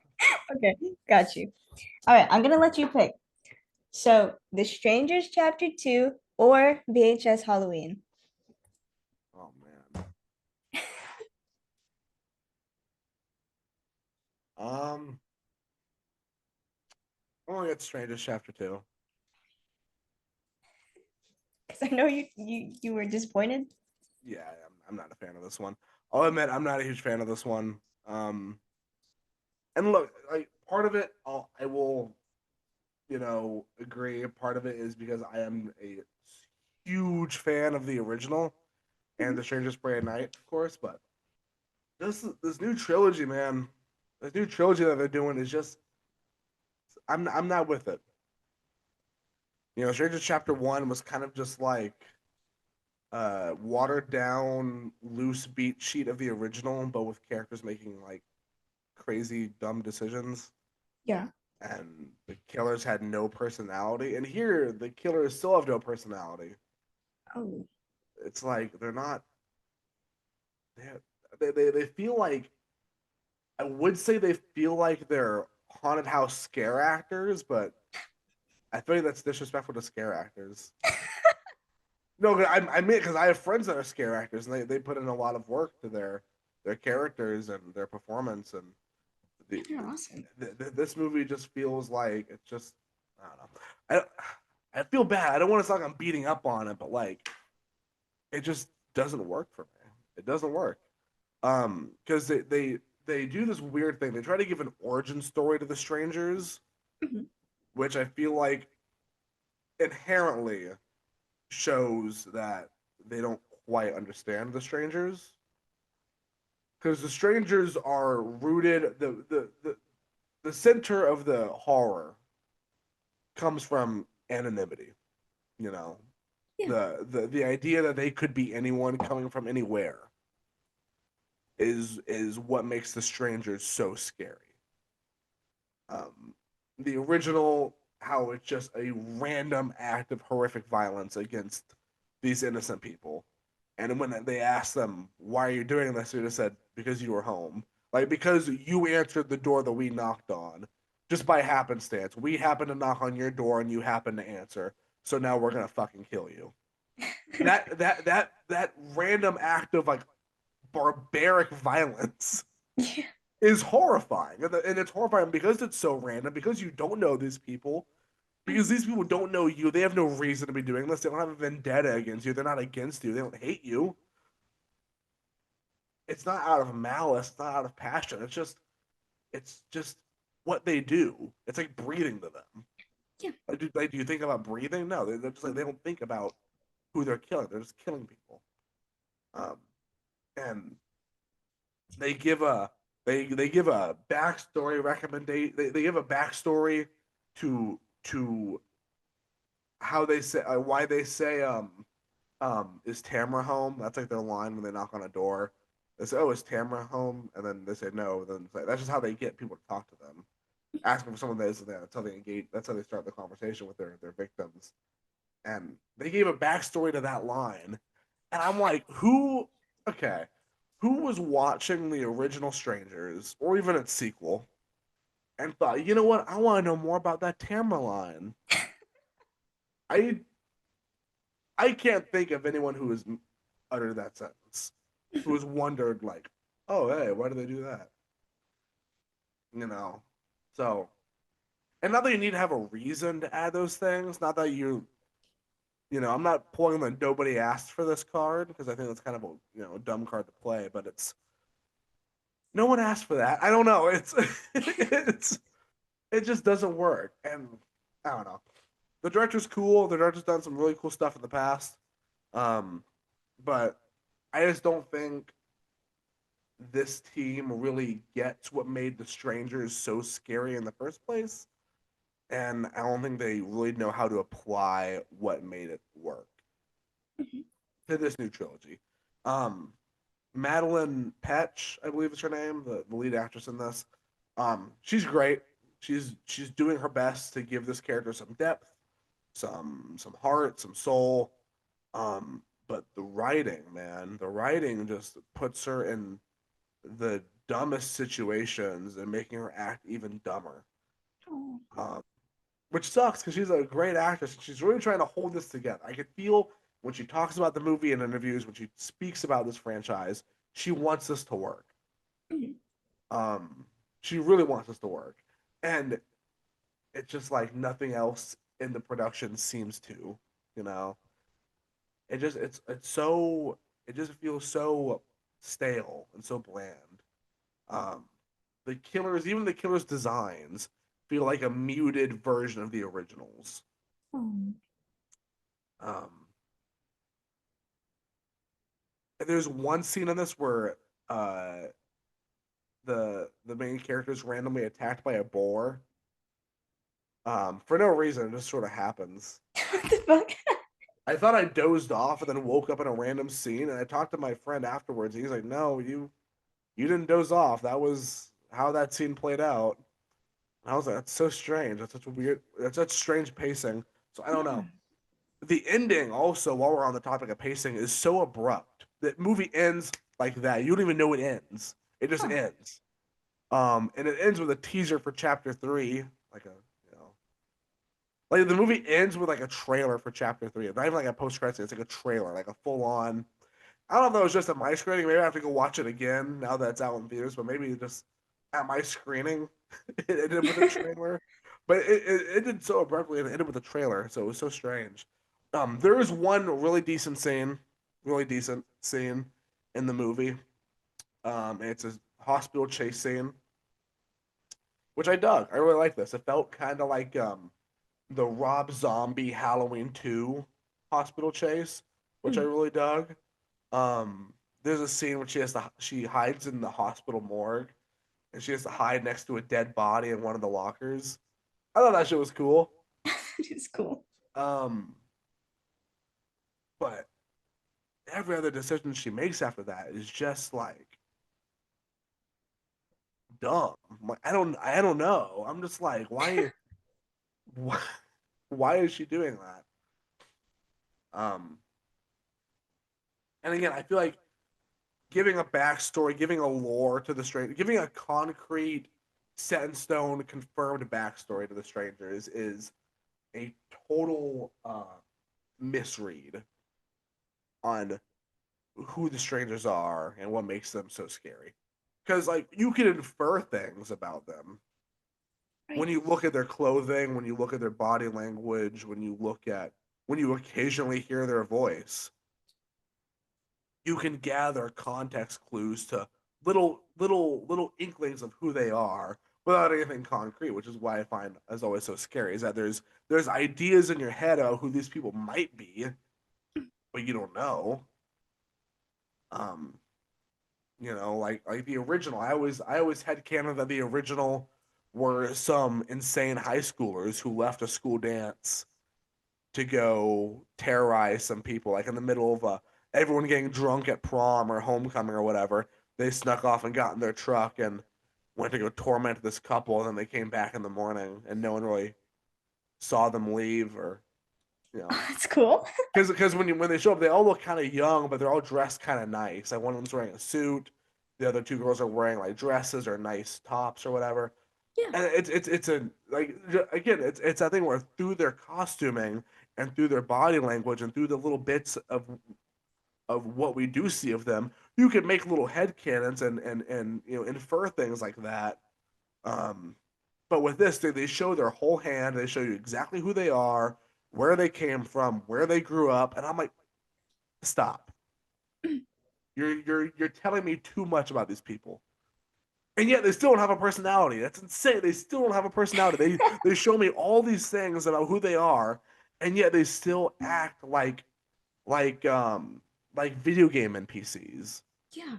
Okay, got you. All right, I'm gonna let you pick. So, The Strangers Chapter 2 or VHS Halloween? Oh man. Um, I'm gonna get Strangers Chapter Two. Because I know you were disappointed. Yeah, I'm not a fan of this one. I'll admit I'm not a huge fan of this one. Um, and look, like part of it, I will, agree. Part of it is because I am a huge fan of the original and the Strangers Prey at Night, of course. But this new trilogy, man, this new trilogy that they're doing is just I'm not with it. Strangers Chapter One was kind of just like watered down, loose beat sheet of the original, but with characters making like crazy dumb decisions. Yeah. And the killers had no personality. And here, the killers still have no personality. Oh. It's like they're not. They feel like I would say they feel like they're haunted house scare actors, but I feel like that's disrespectful to scare actors. No, I mean because I have friends that are scare actors, and they put in a lot of work to their characters and their performance, and the, They're awesome. this movie just feels like it's just I don't know. I feel bad. I don't want to sound like I'm beating up on it, but like it just doesn't work for me. It doesn't work. Because they do this weird thing. They try to give an origin story to the strangers, Mhm. which I feel like inherently shows that they don't quite understand the strangers. Because the strangers are rooted the center of the horror comes from anonymity. You know, Yeah. the idea that they could be anyone coming from anywhere is what makes the strangers so scary. Um, the original, how it's just a random act of horrific violence against these innocent people, and when they asked them why are you doing this, they just said because you were home. Like because you answered the door that we knocked on, just by happenstance. We happen to knock on your door and you happen to answer. So now we're gonna fucking kill you. That random act of like barbaric violence Yeah. is horrifying. And it's horrifying because it's so random, because you don't know these people, because Mhm. these people don't know you. They have no reason to be doing this. They don't have a vendetta against you. They're not against you. They don't hate you. It's not out of malice. It's not out of passion. It's just what they do. It's like breathing to them. Yeah. Do you think about breathing? No, they're just like they don't think about who they're killing. They're just killing people. Um, and they give a they give a backstory recommendation. They give a backstory to how they say why they say is Tamara home? That's like their line when they knock on a door. They say, "Oh, is Tamara home?" And then they say no. Then like, that's just how they get people to talk to them, asking for someone that isn't there. That's how they engage. That's how they start the conversation with their victims. And they gave a backstory to that line, and I'm like, who? Okay, who was watching the original Strangers or even its sequel and thought, you know what? I want to know more about that Tamara line. I I can't think of anyone who has uttered that sentence, who has wondered like, oh hey, why do they do that? You know, so and not that you need to have a reason to add those things. Not that I'm not pulling the nobody asked for this card because I think that's kind of a dumb card to play, but it's no one asked for that. I don't know. It's it just doesn't work, and I don't know. The director's cool. The director's done some really cool stuff in the past, um, but I just don't think this team really gets what made the Strangers so scary in the first place, and I don't think they really know how to apply what made it work Mhm. to this new trilogy. Um, Madeline Petch, I believe is her name, the lead actress in this. She's great. She's doing her best to give this character some depth, some heart, some soul. But the writing, man, the writing just puts her in the dumbest situations and making her act even dumber. Oh. Um, which sucks because she's a great actress. She's really trying to hold this together. I could feel when she talks about the movie in interviews, when she speaks about this franchise, she wants this to work. Mhm. Um, she really wants this to work, and it's just like nothing else in the production seems to. You know, it's so it just feels so stale and so bland. Um, the killers, even the killers' designs, feel like a muted version of the originals. Oh. Um, there's one scene in this where uh, the main character is randomly attacked by a boar. For no reason, it just sort of happens. What the fuck? I thought I dozed off and then woke up in a random scene, and I talked to my friend afterwards. And he's like, "No, you didn't doze off. That was how that scene played out." And I was like, "That's so strange. That's such a weird. That's such strange pacing." So I don't Yeah. know. The ending also, while we're on the topic of pacing, is so abrupt. The movie ends like that. You don't even know it ends. It just Huh. ends. And it ends with a teaser for chapter three, like a you know, like the movie ends with like a trailer for chapter three. It's not even like a post credits. It's like a trailer, like a full on. I don't know if that was just at my screening. Maybe I have to go watch it again now that it's out in theaters. But maybe just at my screening, it ended with a trailer. But it ended so abruptly and it ended with a trailer, so it was so strange. There is one really decent scene in the movie. And it's a hospital chase scene, which I dug. I really like this. It felt kind of like the Rob Zombie Halloween 2 hospital chase, which I Mm. really dug. There's a scene where she hides in the hospital morgue and she has to hide next to a dead body in one of the lockers. I thought that shit was cool. It is cool. Um, but every other decision she makes after that is just like dumb. Like, I don't know. I'm just like, why, why is she doing that? Um, and again, I feel like giving a backstory, giving a lore to the stranger, giving a concrete, set in stone, confirmed backstory to the strangers is a total misread on who the strangers are and what makes them so scary. Because like you can infer things about them when Right. you look at their clothing, when you look at their body language, when you occasionally hear their voice, you can gather context clues to little inklings of who they are without anything concrete, which is why I find as always so scary is that there's ideas in your head about who these people might be, but you don't know. Um, like the original. I always had canon that the original were some insane high schoolers who left a school dance to go terrorize some people, like in the middle of everyone getting drunk at prom or homecoming or whatever. They snuck off and got in their truck and went to go torment this couple, and then they came back in the morning, and no one really saw them leave, or you know, That's cool. because when they show up, they all look kind of young, but they're all dressed kind of nice. Like one of them's wearing a suit, the other two girls are wearing like dresses or nice tops or whatever. Yeah. And it's a like again, it's that thing where through their costuming and through their body language and through the little bits of what we do see of them, you can make little head canons and infer things like that. Um, but with this, they show their whole hand. They show you exactly who they are, where they came from, where they grew up, and I'm like, stop. You're telling me too much about these people. And yet they still don't have a personality. That's insane. They still don't have a personality. They show me all these things about who they are, and yet they still act like like video game NPCs. Yeah.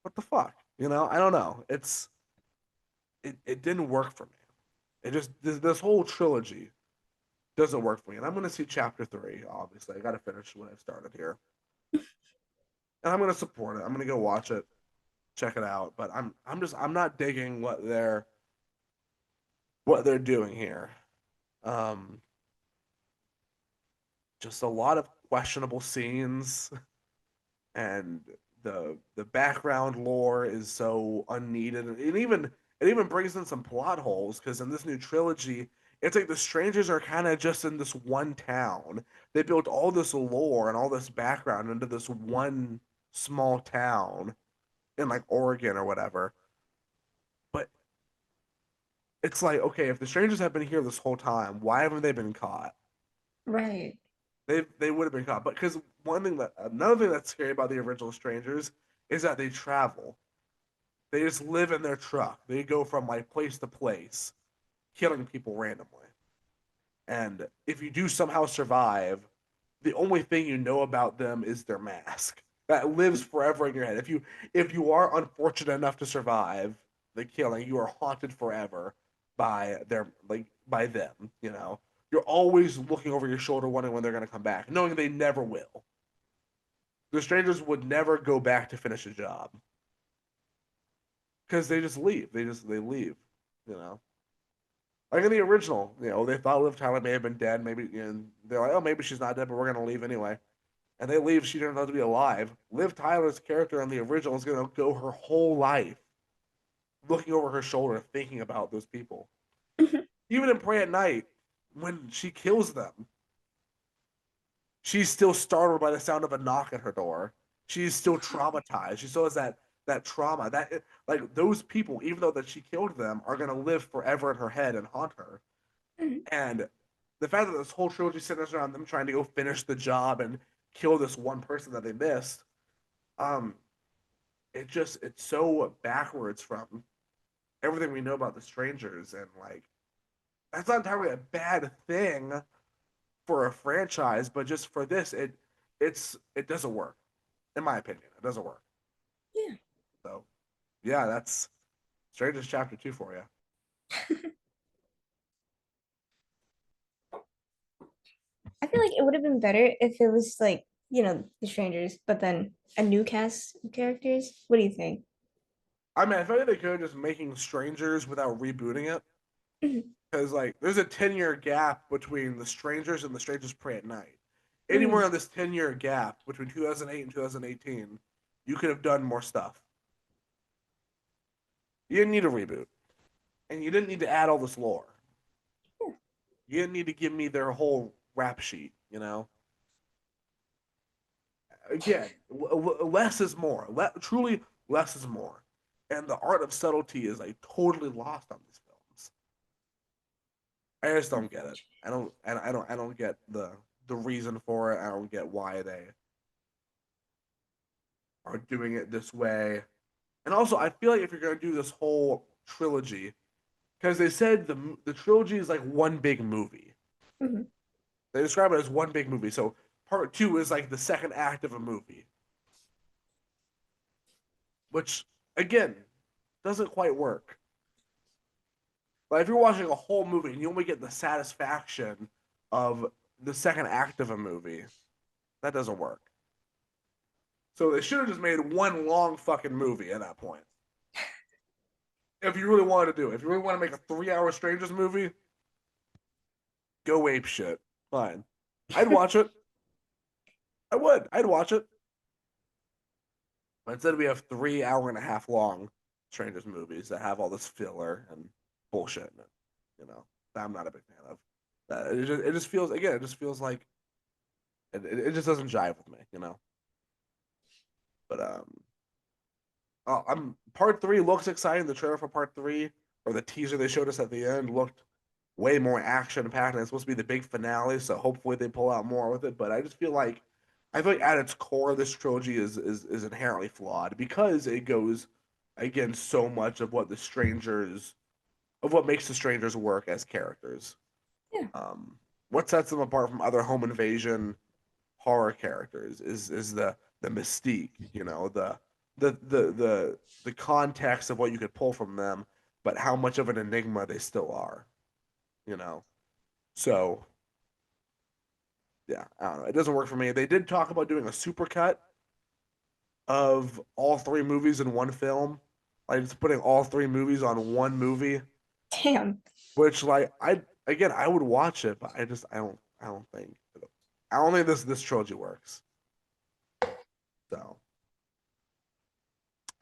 What the fuck? I don't know. It didn't work for me. It just this whole trilogy doesn't work for me. And I'm gonna see chapter three, obviously. I gotta finish what I've started here. And I'm gonna support it. I'm gonna go watch it, check it out. But I'm not digging what they're doing here. Um, just a lot of questionable scenes, and the background lore is so unneeded. And it even brings in some plot holes because in this new trilogy, it's like the strangers are kind of just in this one town. They built all this lore and all this background into this one small town in like Oregon or whatever. But it's like, okay, if the strangers have been here this whole time, why haven't they been caught? Right. They would have been caught. But because another thing that's scary about the original strangers is that they travel. They just live in their truck. They go from like place to place, killing people randomly. And if you do somehow survive, the only thing you know about them is their mask. That lives forever in your head. If you are unfortunate enough to survive the killing, you are haunted forever by them. You're always looking over your shoulder, wondering when they're going to come back, knowing they never will. The strangers would never go back to finish a job because they just leave. They leave. You know, like in the original, they thought Liv Tyler may have been dead. Maybe they're like, oh, maybe she's not dead, but we're going to leave anyway. And they leave. She turns out to be alive. Liv Tyler's character in the original is going to go her whole life looking over her shoulder, thinking about those people. Even in Pray at Night, when she kills them, she's still startled by the sound of a knock at her door. She's still traumatized. She still has that trauma. That like those people, even though that she killed them, are gonna live forever in her head and haunt her. And the fact that this whole trilogy centers around them trying to go finish the job and kill this one person that they missed, um, it's so backwards from everything we know about the strangers, and like that's not entirely a bad thing for a franchise, but just for this, it doesn't work, in my opinion. It doesn't work. Yeah. So yeah, that's Strangers Chapter 2 for you. I feel like it would have been better if it was like, the strangers, but then a new cast of characters. What do you think? I mean, I feel like they could have just making Strangers without rebooting it. Mhm. Because like there's a 10-year gap between the Strangers and the Strangers Pray at Night. Mm. anywhere in this 10-year gap between 2008 and 2018, you could have done more stuff. You didn't need a reboot, and you didn't need to add all this lore. Yeah. You didn't need to give me their whole rap sheet. You know, again, less is more. Truly, less is more, and the art of subtlety is like totally lost on these films. I just don't get it. I don't get the reason for it. I don't get why they are doing it this way. And also, I feel like if you're gonna do this whole trilogy, because they said the trilogy is like one big movie. Mhm. They describe it as one big movie. So part two is like the second act of a movie, which again doesn't quite work. Like if you're watching a whole movie and you only get the satisfaction of the second act of a movie, that doesn't work. So they should have just made one long fucking movie at that point. If you really wanted to do it, if you really want to make a 3 hour Strangers movie, go ape shit. Fine. I'd watch it. I would. I'd watch it. But instead, we have 3 hour and a half long Strangers movies that have all this filler and bullshit in it. You know, that I'm not a big fan of. It just feels, again, it just feels like it just doesn't jive with me, you know? But, I'm part three looks exciting. The trailer for part three, or the teaser they showed us at the end, looked way more action packed, and it's supposed to be the big finale. So hopefully they pull out more with it. But I feel like at its core, this trilogy is inherently flawed because it goes against so much of what makes the strangers work as characters. Yeah. What sets them apart from other home invasion horror characters is the mystique, you know, the context of what you could pull from them, but how much of an enigma they still are, you know. So yeah, I don't know. It doesn't work for me. They did talk about doing a supercut of all three movies in one film, like just putting all three movies on one movie, Damn. which like I would watch it, but I don't think this trilogy works. So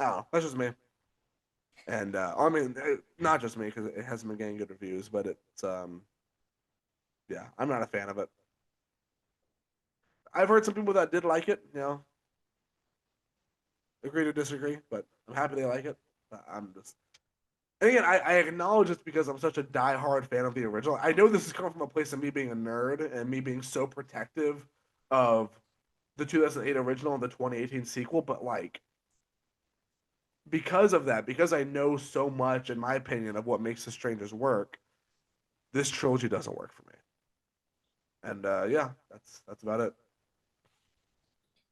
I don't know. That's just me. And I mean, not just me because it hasn't been getting good reviews, but it's yeah, I'm not a fan of it. I've heard some people that did like it, you know, agree to disagree, but I'm happy they like it. I'm just, and again, I acknowledge it's because I'm such a diehard fan of the original. I know this is coming from a place of me being a nerd and me being so protective of the 2008 original and the 2018 sequel, but like because of that, because I know so much, in my opinion, of what makes The Strangers work, this trilogy doesn't work for me. And yeah, that's about it.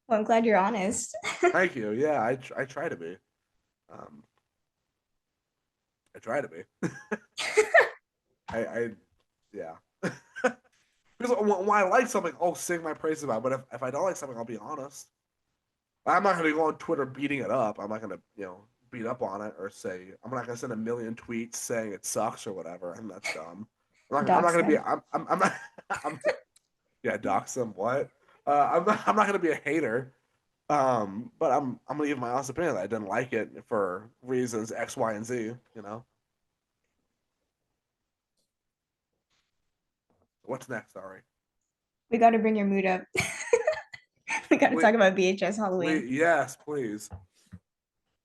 Well, I'm glad you're honest. Thank you. Yeah, I try to be. Um, I try to be. I yeah. Because when I like something, I'll sing my praises about it. But if I don't like something, I'll be honest. I'm not gonna go on Twitter beating it up. I'm not gonna beat up on it or say I'm not gonna send a million tweets saying it sucks or whatever. And that's dumb. I'm not Dox gonna be. them. I'm not. I'm, yeah, dox them. What? I'm not gonna be a hater. But I'm gonna give my honest opinion that I didn't like it for reasons X, Y, and Z. You know. What's next? Sorry. We got to bring your mood up. We got to Please, talk about VHS Halloween. yes, please.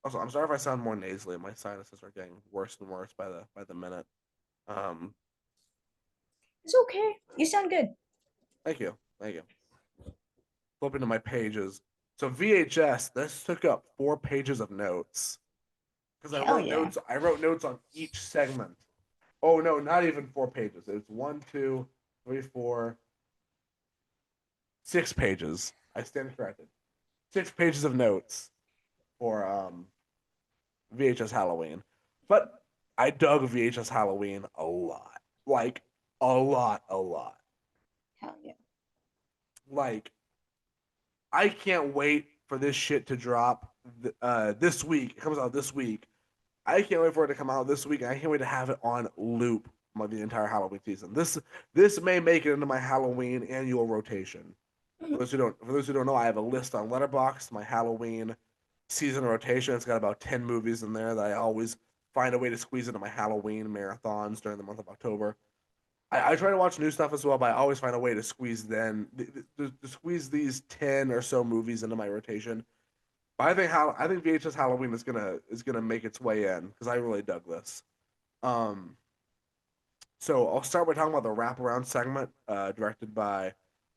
Also, I'm sorry if I sound more nasally. My sinuses are getting worse and worse by the minute. Um, It's okay. You sound good. thank you, thank you. Flipping to my pages. So VHS, this took up 4 pages of notes because Hell yeah. I wrote notes on each segment. Oh no, not even 4 pages. It's one, two, three, four, 6 pages. I stand corrected. 6 pages of notes for VHS Halloween. But I dug VHS Halloween a lot. Like a lot, a lot. Hell yeah. Like I can't wait for this shit to drop this week. It comes out this week. I can't wait for it to come out this week. And I can't wait to have it on loop the entire Halloween season. This may make it into my Halloween annual rotation. For those who don't know, I have a list on Letterboxd, my Halloween season rotation. It's got about 10 movies in there that I always find a way to squeeze into my Halloween marathons during the month of October. I try to watch new stuff as well, but I always find a way to squeeze these 10 or so movies into my rotation. But I think VHS Halloween is gonna make its way in because I really dug this. Um, so I'll start by talking about the wraparound segment, directed by,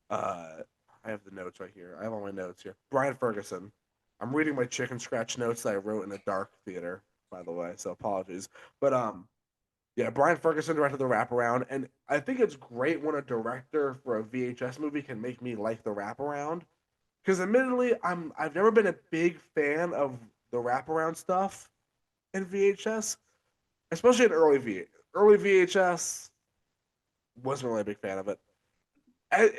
uh, I have the notes right here. I have all my notes here. Brian Ferguson. I'm reading my chicken scratch notes that I wrote in a dark theater, by the way. So apologies, but yeah, Brian Ferguson directed the wraparound, and I think it's great when a director for a VHS movie can make me like the wraparound. Because admittedly, I've never been a big fan of the wraparound stuff in VHS, especially in early VHS. Wasn't really a big fan of it. As,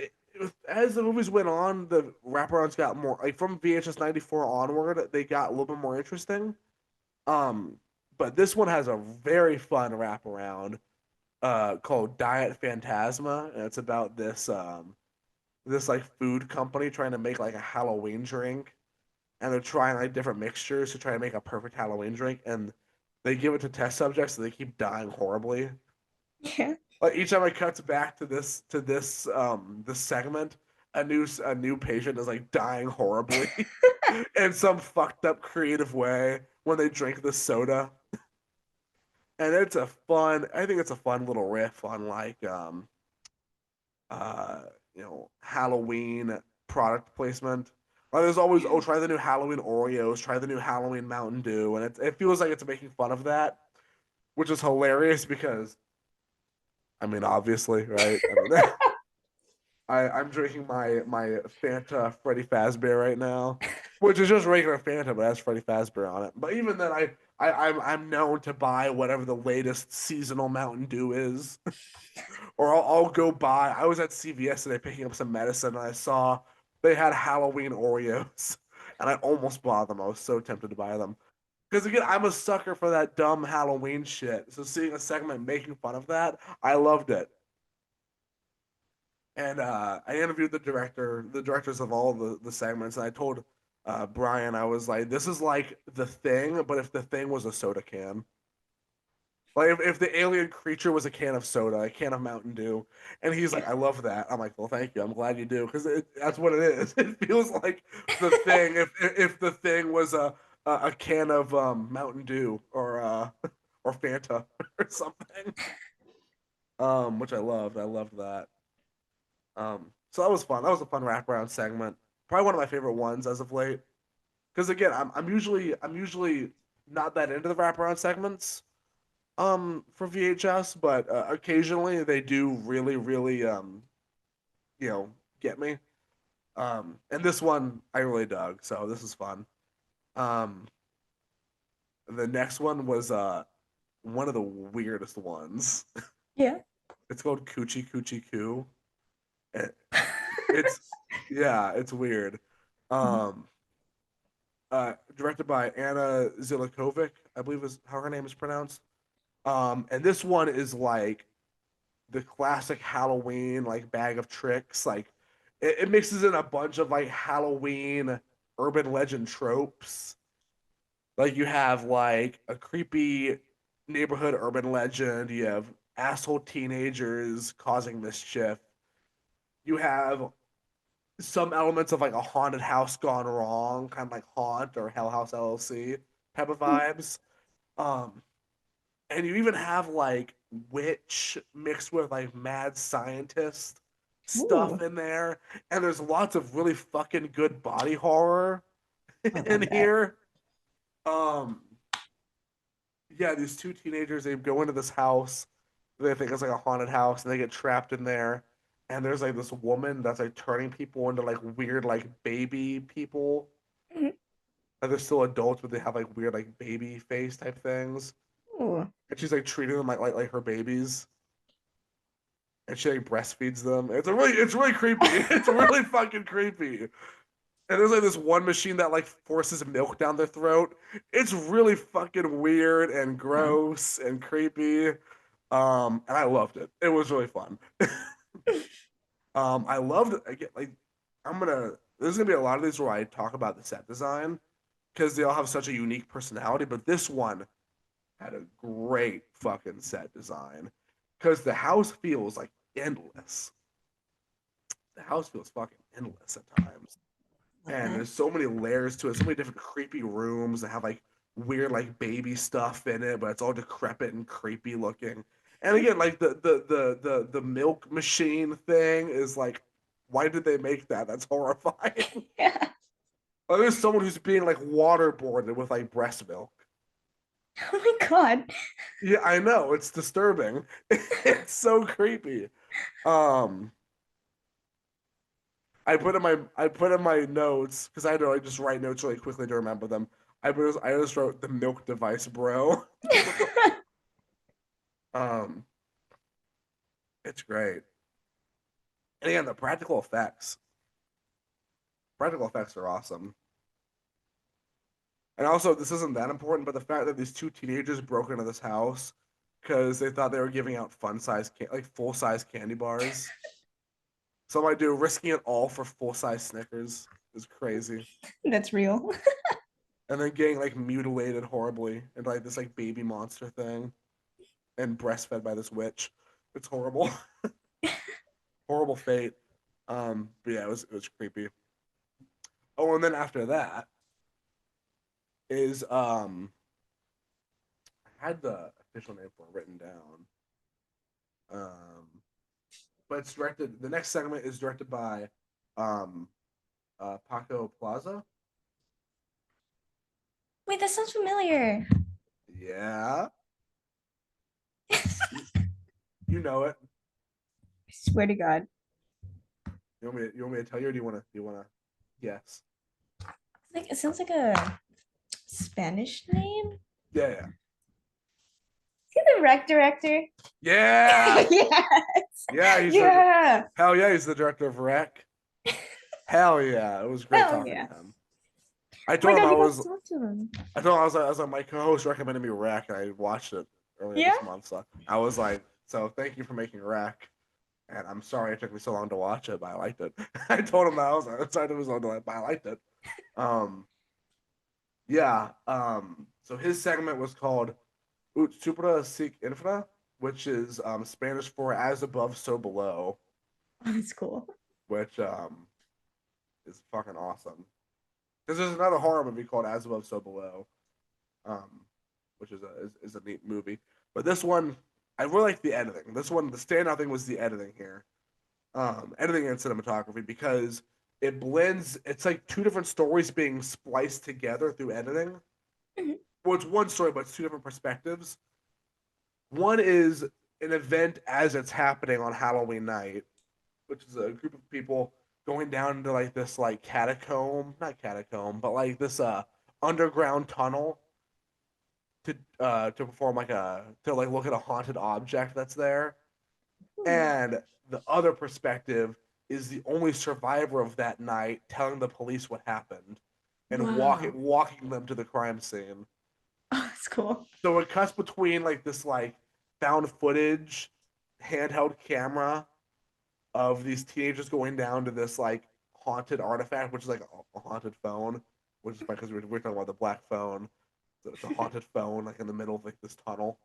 as the movies went on, the wraparounds got more like from VHS 94 onward. They got a little bit more interesting. Um, but this one has a very fun wraparound called Diet Phantasma, and it's about this like food company trying to make like a Halloween drink, and they're trying like different mixtures to try to make a perfect Halloween drink, and they give it to test subjects, and they keep dying horribly. Yeah. Like each time it cuts back to this segment, a new patient is like dying horribly in some fucked up creative way when they drink the soda. And I think it's a fun little riff on like uh Halloween product placement. Like there's always, oh, try the new Halloween Oreos, try the new Halloween Mountain Dew, and it feels like it's making fun of that, which is hilarious because I mean obviously, right? I mean I'm drinking my Fanta Freddy Fazbear right now, which is just regular Fanta, but has Freddy Fazbear on it. But even then, I'm known to buy whatever the latest seasonal Mountain Dew is, or I'll go buy. I was at CVS today picking up some medicine, and I saw they had Halloween Oreos, and I almost bought them. I was so tempted to buy them because again, I'm a sucker for that dumb Halloween shit. So seeing a segment making fun of that, I loved it. And I interviewed the directors of all the segments, and I told Brian, I was like, "This is like the thing, but if the thing was a soda can, like if the alien creature was a can of soda, a can of Mountain Dew," and he's like, "I love that." I'm like, "Well, thank you. I'm glad you do, because that's what it is. It feels like the thing. If the thing was a can of Mountain Dew or Fanta or something, which I loved. I loved that. So that was fun. That was a fun wraparound segment. Probably one of my favorite ones as of late. Because again, I'm usually not that into the wraparound segments for VHS, but occasionally they do really really you know get me. And this one I really dug. So this is fun. Um, the next one was one of the weirdest ones. Yeah. It's called Coochie Coochie Coo. It, it's yeah, it's weird. Um, Directed by Anna Zilikovic, I believe is how her name is pronounced. And this one is like the classic Halloween like bag of tricks. Like it mixes in a bunch of like Halloween urban legend tropes. Like you have like a creepy neighborhood urban legend. You have asshole teenagers causing mischief. You have some elements of like a haunted house gone wrong, kind of like Haunt or Hell House LLC type of vibes. Um, and you even have like witch mixed with like mad scientist stuff Ooh, in there, and there's lots of really fucking good body horror I in love that. here. Um, yeah, these two teenagers they go into this house, they think it's like a haunted house, and they get trapped in there. And there's like this woman that's like turning people into like weird like baby people. Mhm. Like they're still adults, but they have like weird like baby face type things. Ooh. And she's like treating them like her babies. And she like breastfeeds them. It's really creepy. It's really fucking creepy. And there's like this one machine that like forces milk down their throat. It's really fucking weird and Huh. gross and creepy. And I loved it. It was really fun. I loved it. Again, like There's gonna be a lot of these where I talk about the set design because they all have such a unique personality, but this one had a great fucking set design because the house feels like endless. The house feels fucking endless at times, Love and that. there's so many layers to it, so many different creepy rooms that have like weird like baby stuff in it, but it's all decrepit and creepy looking. And again, like the milk machine thing is like, why did they make that? That's horrifying. Yeah. Like, there's someone who's being like waterboarded with like breast milk. Oh my God. Yeah, I know. It's disturbing. It's so creepy. Um, I put in my notes because I know I just write notes really quickly to remember them. I just wrote the milk device, bro. Um, it's great. And again, the practical effects are awesome. And also, this isn't that important, but the fact that these two teenagers broke into this house because they thought they were giving out like full size candy bars. So I do risking it all for full size Snickers is crazy. That's real. And then getting like mutilated horribly into like this like baby monster thing and breastfed by this witch. It's horrible. Horrible fate. But yeah, it was creepy. Oh, and then after that is I had the official name for it written down. Um but it's directed the next segment is directed by um Paco Plaza. Wait, that sounds familiar. Yeah. You, you know it. I swear to God. You want me to tell you or do you wanna guess? Like it sounds like a Spanish name. Yeah, yeah. Is he the rec director? Yeah. Yes. Yeah, Yeah. hell yeah, he's the director of Rec. Hell yeah. It was great Hell talking to yeah. him. I Oh my told him God, you got to talk to him. I told him I was like my co-host recommended me Rec and I watched it earlier Yeah. this month. So I was like, so thank you for making Rec. And I'm sorry it took me so long to watch it, but I liked it. I told him that I was like, sorry it was long to like, but I liked it. Um yeah. So his segment was called Ut Supra Sic Infra, which is Spanish for as above, so below, Oh, that's cool. which is fucking awesome. Because there's another horror movie called As Above, So Below, um, which is a neat movie. But this one, I really like the editing. This one, the standout thing was the editing here, editing and cinematography, because it blends. It's like two different stories being spliced together through editing. Mhm. Well, it's one story, but it's two different perspectives. One is an event as it's happening on Halloween night, which is a group of people going down into like this like catacomb, not catacomb, but like this underground tunnel to perform like a to like look at a haunted object that's there. Hmm. And the other perspective is the only survivor of that night telling the police what happened and Wow. walking them to the crime scene. Oh, that's cool. So it cuts between like this like found footage handheld camera of these teenagers going down to this like haunted artifact, which is like a haunted phone, which is because we're talking about the black phone. So it's a haunted phone like in the middle of like this tunnel.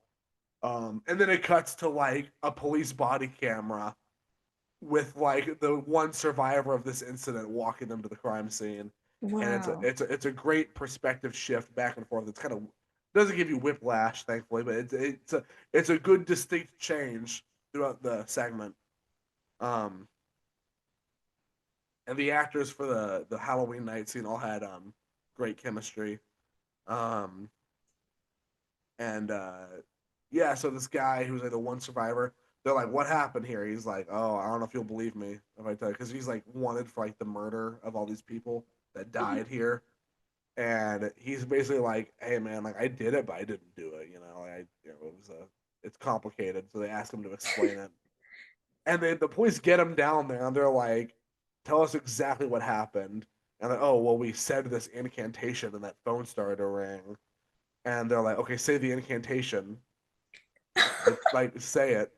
And then it cuts to like a police body camera with like the one survivor of this incident walking them to the crime scene. And Wow. it's a great perspective shift back and forth. It's kind of doesn't give you whiplash, thankfully, but it's a good distinct change throughout the segment. Um, and the actors for the Halloween night scene all had great chemistry. Um, and yeah, so this guy who's like the one survivor, they're like, "What happened here?" He's like, "Oh, I don't know if you'll believe me if I tell you," because he's like wanted for like the murder of all these people that Mhm. died here, and he's basically like, "Hey man, like I did it, but I didn't do it. You know, like it was it's complicated." So they ask him to explain it, and the police get him down there, and they're like, "Tell us exactly what happened." And like, "Oh, well, we said this incantation, and that phone started to ring." And they're like, "Okay, say the incantation, like say it."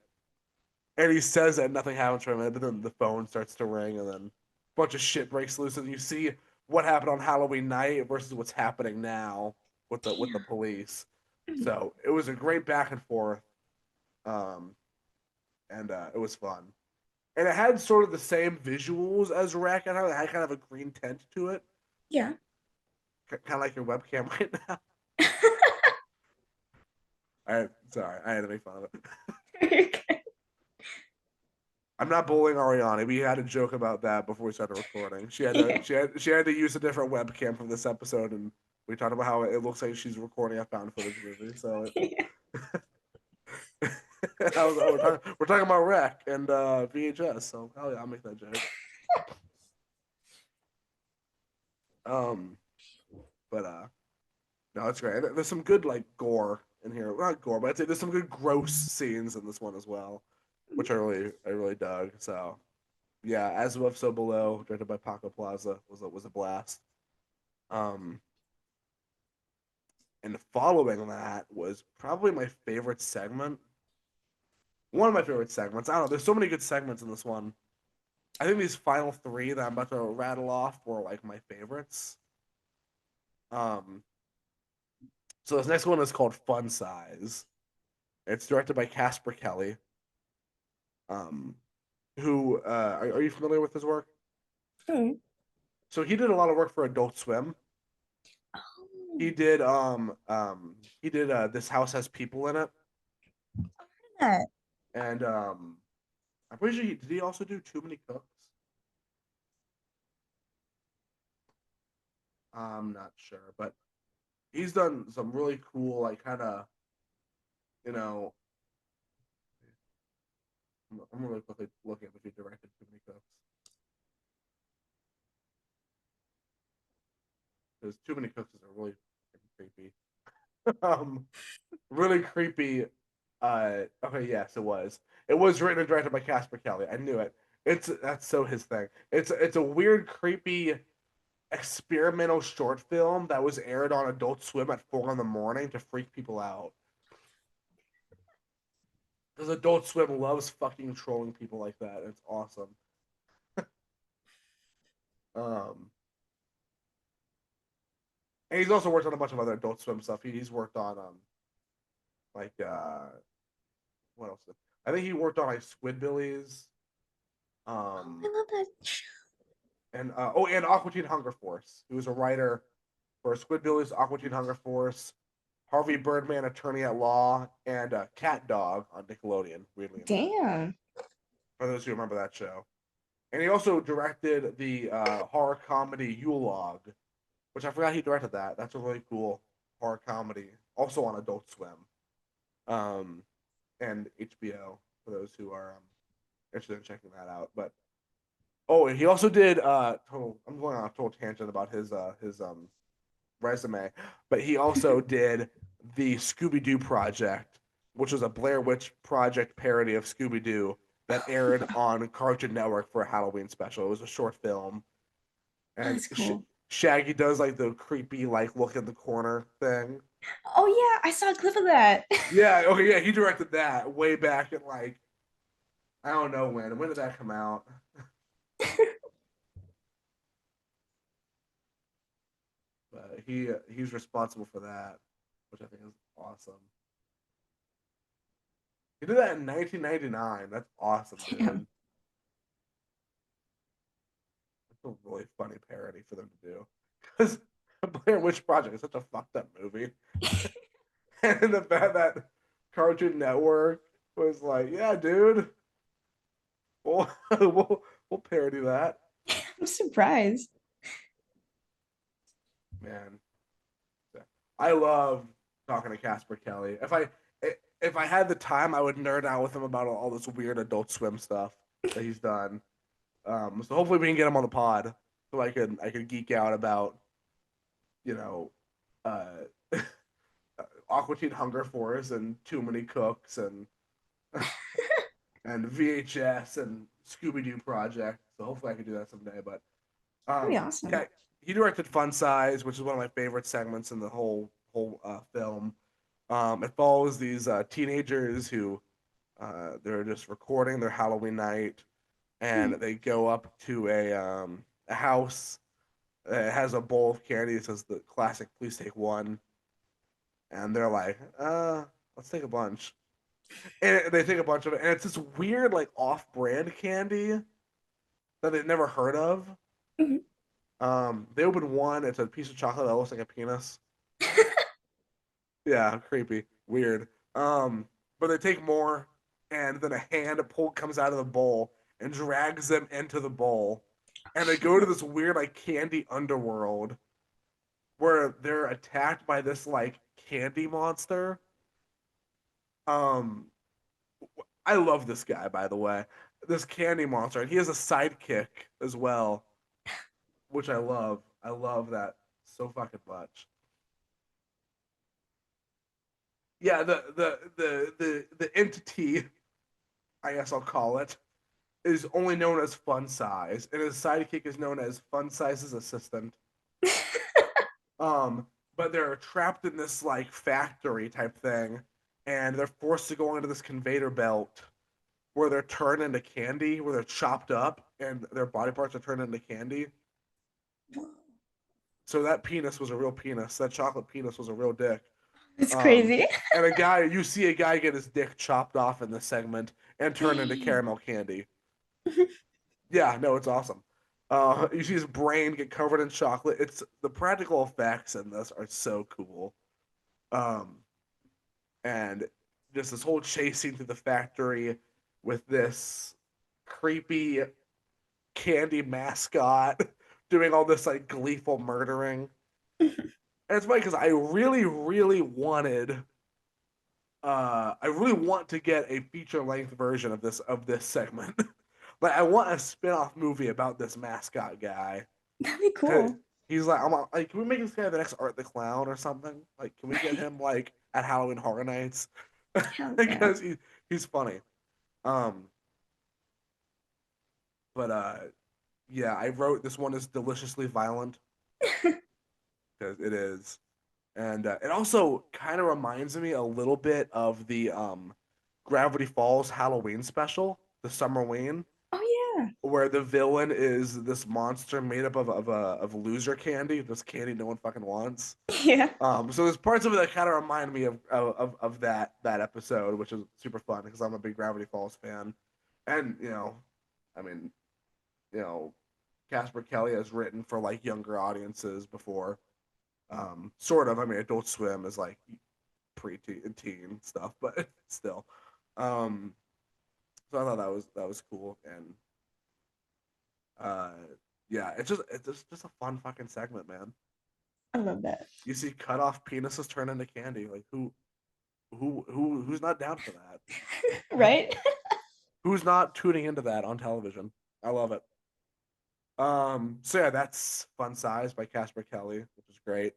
And he says that nothing happens for a minute, but then the phone starts to ring, and then bunch of shit breaks loose, and you see what happened on Halloween night versus what's happening now with the police. Damn. So it was a great back and forth, um, and it was fun. And it had sort of the same visuals as Wreck, and it had kind of a green tint to it, Yeah. kind of like your webcam right now. Sorry, I had to make fun of it. I'm not bullying Ariana. We had a joke about that before we started recording. She had to use a different webcam for this episode, and we talked about how it looks like she's recording a found footage movie. So we're talking about Rec and VHS. So hell yeah, I'll make that joke. Um, but no, it's great. There's some good like gore in here. Well, not gore, but I'd say there's some good gross scenes in this one as well, which I really dug. So yeah, As Above, So Below, directed by Paco Plaza, was a blast. Um, and following that was probably my favorite segment. One of my favorite segments. I don't know. There's so many good segments in this one. I think these final three that I'm about to rattle off were like my favorites. Um, so this next one is called Fun Size. It's directed by Casper Kelly. Um, who are you familiar with his work? Hmm. So he did a lot of work for Adult Swim. Oh, He did This House Has People in It, that. and I'm pretty sure did he also do Too Many Cooks? I'm not sure, but he's done some really cool, like kind of, you know, I'm really quickly looking at if he directed Too Many Cooks. Because Too Many Cooks is a really creepy, um, really creepy. Okay, yes, it was. It was written and directed by Casper Kelly. I knew it. That's so his thing. It's a weird, creepy experimental short film that was aired on Adult Swim at 4 in the morning to freak people out. Because Adult Swim loves fucking trolling people like that. It's awesome. Um, and he's also worked on a bunch of other Adult Swim stuff. He's worked on like what else? I think he worked on like Squidbillies. Oh, Um, I love that show. and Aqua Teen Hunger Force. He was a writer for Squidbillies, Aqua Teen Hunger Force, Harvey Birdman, Attorney at Law, and Cat Dog on Nickelodeon. Weirdly enough, Damn. for those who remember that show. And he also directed the horror comedy Yule Log, which I forgot he directed that. That's a really cool horror comedy, also on Adult Swim, um, and HBO for those who are interested in checking that out. But oh, and he also did total. I'm going on a total tangent about his resume, but he also did the Scooby Doo Project, which was a Blair Witch Project parody of Scooby Doo that aired on Cartoon Network for a Halloween special. It was a short film, and That's cool. Shaggy does like the creepy like look in the corner thing. Oh yeah, I saw a clip of that. Yeah, okay, yeah, he directed that way back in like I don't know when. When did that come out? But he's responsible for that, which I think is awesome. He did that in 1999. That's awesome, Damn. dude. It's a really funny parody for them to do. Because Blair Witch Project is such a fucked up movie. And the fact that Cartoon Network was like, yeah, dude, we'll, we'll parody that. I'm surprised. Man, I love talking to Casper Kelly. If I had the time, I would nerd out with him about all this weird Adult Swim stuff that he's done. So hopefully we can get him on the pod so I could geek out about you know uh Aqua Teen Hunger Force and Too Many Cooks and VHS and Scooby Doo Project. So hopefully I can do that someday. But That'd be awesome. yeah, he directed Fun Size, which is one of my favorite segments in the whole film. It follows these teenagers who they're just recording their Halloween night. and they go up to a house that has a bowl of candy. It says the classic, please take one. And they're like, let's take a bunch. And they take a bunch of it, and it's this weird, like, off-brand candy that they've never heard of. Mhm. They open one, it's a piece of chocolate that looks like a penis. Yeah, creepy, weird. But they take more, and then a hand pull comes out of the bowl and drags them into the bowl, and they go to this weird, like, candy underworld where they're attacked by this, like, candy monster. Um, I love this guy, by the way. This candy monster, and he has a sidekick as well, which I love. I love that so fucking much. Yeah, the entity, I guess I'll call it, is only known as Fun Size, and his sidekick is known as Fun Size's assistant. Um, but they're trapped in this, like, factory type thing, and they're forced to go into this conveyor belt where they're turned into candy, where they're chopped up and their body parts are turned into candy. So that penis was a real penis. That chocolate penis was a real dick. It's Um, crazy. and you see a guy get his dick chopped off in this segment and turn into caramel candy. Yeah, no, it's awesome. You see his brain get covered in chocolate. It's the practical effects in this are so cool. Um, and just this whole chasing through the factory with this creepy candy mascot doing all this, like, gleeful murdering. And it's funny because I really want to get a feature length version of this segment. Like, I want a spin-off movie about this mascot guy. That'd be 'Cause cool. he's like, can we make this guy the next Art the Clown or something? Like, can we get him, like, at Halloween Horror Nights? Hell yeah. Because he's funny. Um, but yeah, I wrote this one is deliciously violent because it is. And it also kind of reminds me a little bit of the Gravity Falls Halloween special, the Summerween, Oh where the villain is this monster made up of loser candy, this candy no one fucking wants. yeah. So there's parts of it that kind of remind me of that episode, which is super fun because I'm a big Gravity Falls fan, and I mean, you know, Casper Kelly has written for, like, younger audiences before. Sort of. I mean, Adult Swim is like pre-teen and teen stuff, but still. Um, so I thought that was cool, and uh, yeah, it's just a fun fucking segment, man. I love that. You see cut off penises turn into candy. Like, who's not down for that? right? Who's not tuning into that on television? I love it. So yeah, that's Fun Size by Casper Kelly, which is great.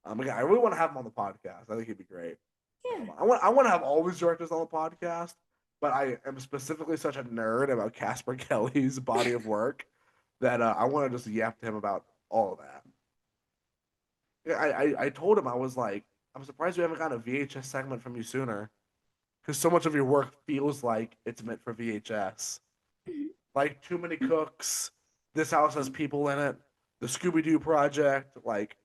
Again, I really want to have him on the podcast. I think he'd be great. Yeah. I want to have all these directors on the podcast, but I am specifically such a nerd about Casper Kelly's body of work that I want to just yap to him about all of that. Yeah, I told him, I was like, I'm surprised we haven't gotten a VHS segment from you sooner, because so much of your work feels like it's meant for VHS. Like Too Many Cooks, This House Has People in It, the Scooby Doo Project, like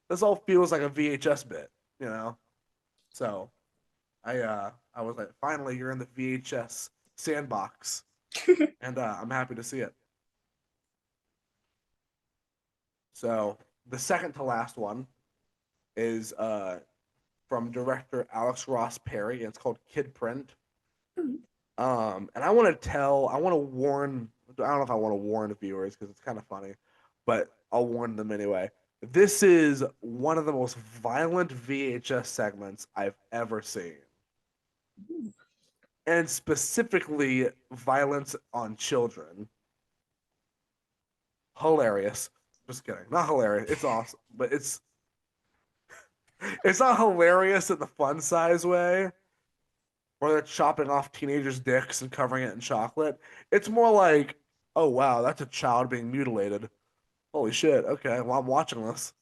this all feels like a VHS bit, you know. So I was like, finally, you're in the VHS sandbox, and I'm happy to see it. So the second to last one is from director Alex Ross Perry, and it's called Kid Print. And I want to warn. I don't know if I want to warn the viewers because it's kind of funny, but I'll warn them anyway. This is one of the most violent VHS segments I've ever seen, and specifically violence on children. Hilarious. Just kidding. Not hilarious. It's awesome, but it's not hilarious in the Fun Size way, where they're chopping off teenagers' dicks and covering it in chocolate. It's more like, oh wow, that's a child being mutilated. Holy shit. Okay, well, I'm watching this,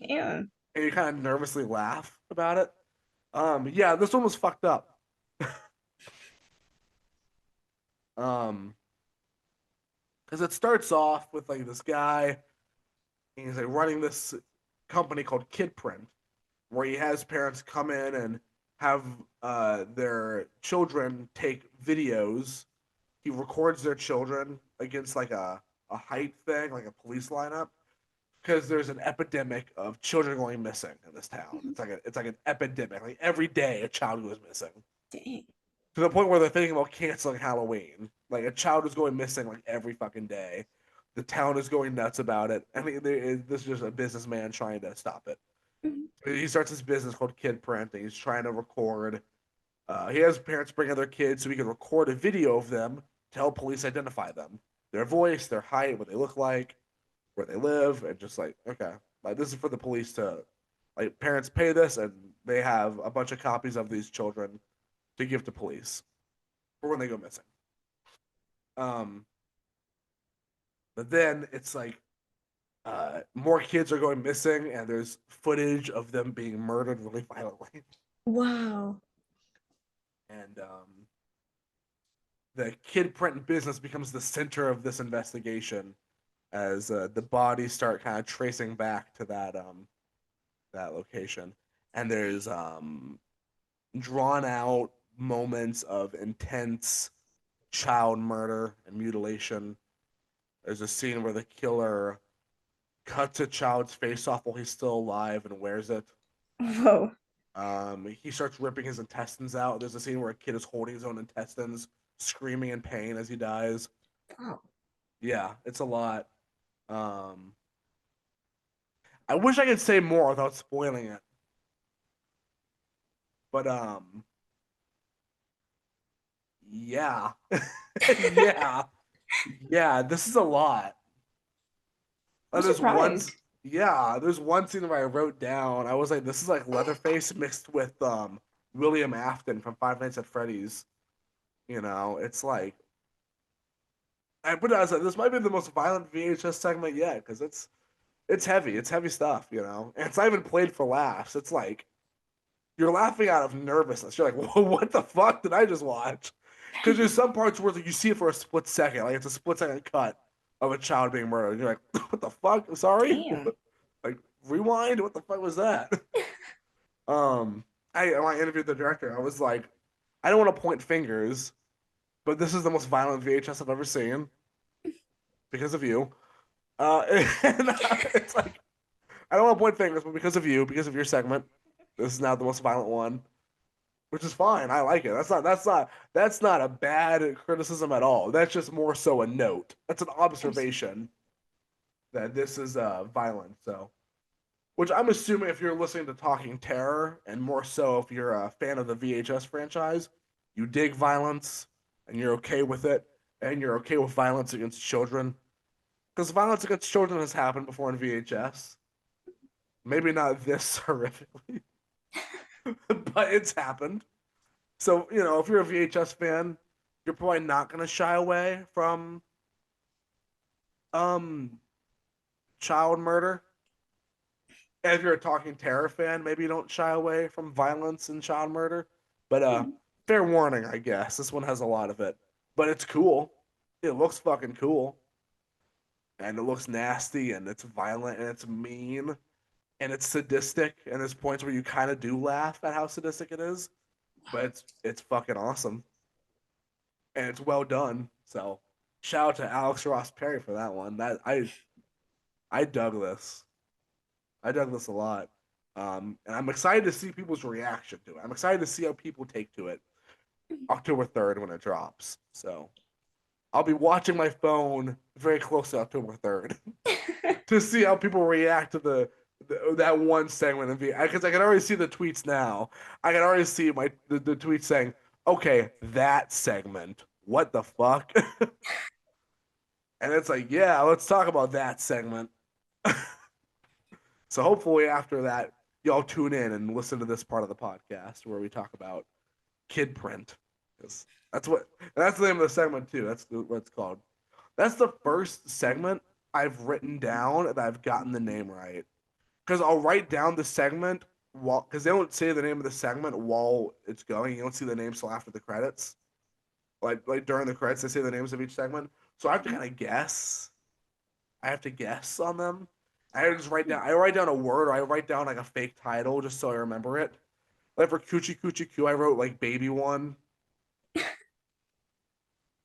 Damn. and you kind of nervously laugh about it. Yeah, this one was fucked up. Um, Because it starts off with like this guy, and he's like running this company called Kidprint, where he has parents come in and have their children take videos. He records their children against like a height thing, like a police lineup, because there's an epidemic of children going missing in this town. It's like an epidemic. Like every day, a child goes missing Dang. to the point where they're thinking about canceling Halloween. Like a child is going missing like every fucking day. The town is going nuts about it. I mean, this is just a businessman trying to stop it. Mhm. He starts his business called Kid Print, and he's trying to record. He has parents bring in their kids so he can record a video of them to help police identify them, their voice, their height, what they look like, where they live, and just like, okay, like this is for the police to, like, parents pay this, and they have a bunch of copies of these children to give to police for when they go missing. Um, but then it's like more kids are going missing, and there's footage of them being murdered really violently, Wow. and the Kid Print business becomes the center of this investigation as the bodies start kind of tracing back to that location, and there's drawn out moments of intense child murder and mutilation. There's a scene where the killer cuts a child's face off while he's still alive and wears it. Whoa. He starts ripping his intestines out. There's a scene where a kid is holding his own intestines, screaming in pain as he dies. Wow. Yeah, it's a lot. Um, I wish I could say more without spoiling it, but yeah, yeah, yeah. This is a lot. I'm There's one, surprised. yeah. There's one scene where I wrote down. I was like, this is like Leatherface mixed with William Afton from Five Nights at Freddy's. You know, it's like I put it as like, this might be the most violent VHS segment yet because it's heavy. It's heavy stuff. You know, and it's not even played for laughs. It's like you're laughing out of nervousness. You're like, whoa, what the fuck did I just watch? Because there's some parts where you see it for a split second, like it's a split second cut of a child being murdered. And you're like, what the fuck? Sorry, Damn. like rewind. What the fuck was that? um, when I interviewed the director, I was like, I don't want to point fingers, but this is the most violent VHS I've ever seen because of you. And it's like I don't want to point fingers, but because of you, because of your segment, this is now the most violent one, which is fine. I like it. That's not a bad criticism at all. That's just more so a note. That's an Yes. observation that this is violent. So, which I'm assuming if you're listening to Talking Terror, and more so if you're a fan of the VHS franchise, you dig violence and you're okay with it, and you're okay with violence against children. Because violence against children has happened before in VHS. Maybe not this horrifically, but it's happened. So, if you're a VHS fan, you're probably not going to shy away from um child murder. And if you're a Talking Terror fan, maybe you don't shy away from violence and child murder. But Mhm. fair warning, I guess. This one has a lot of it. But it's cool. It looks fucking cool. And it looks nasty and it's violent and it's mean and it's sadistic. And there's points where you kind of do laugh at how sadistic it is. But it's fucking awesome. And it's well done. So shout out to Alex Ross Perry for that one. I dug this. I dug this a lot. And I'm excited to see people's reaction to it. I'm excited to see how people take to it October 3rd when it drops. So I'll be watching my phone very closely October 3rd to see how people react to that one segment of because I can already see the tweets now. I can already see the tweets saying, "Okay, that segment. What the fuck?" And it's like, yeah, let's talk about that segment. So hopefully after that, y'all tune in and listen to this part of the podcast where we talk about Kid Print. That's what that's the name of the segment too. That's what it's called. That's the first segment I've written down that I've gotten the name right. Because I'll write down the segment while because they don't say the name of the segment while it's going. You don't see the names till after the credits. Like during the credits, they say the names of each segment. So I have to kind of guess. I have to guess on them. I just write down. I write down a word, or I write down like a fake title just so I remember it. Like for Coochie Coochie Coo, I wrote like Baby One,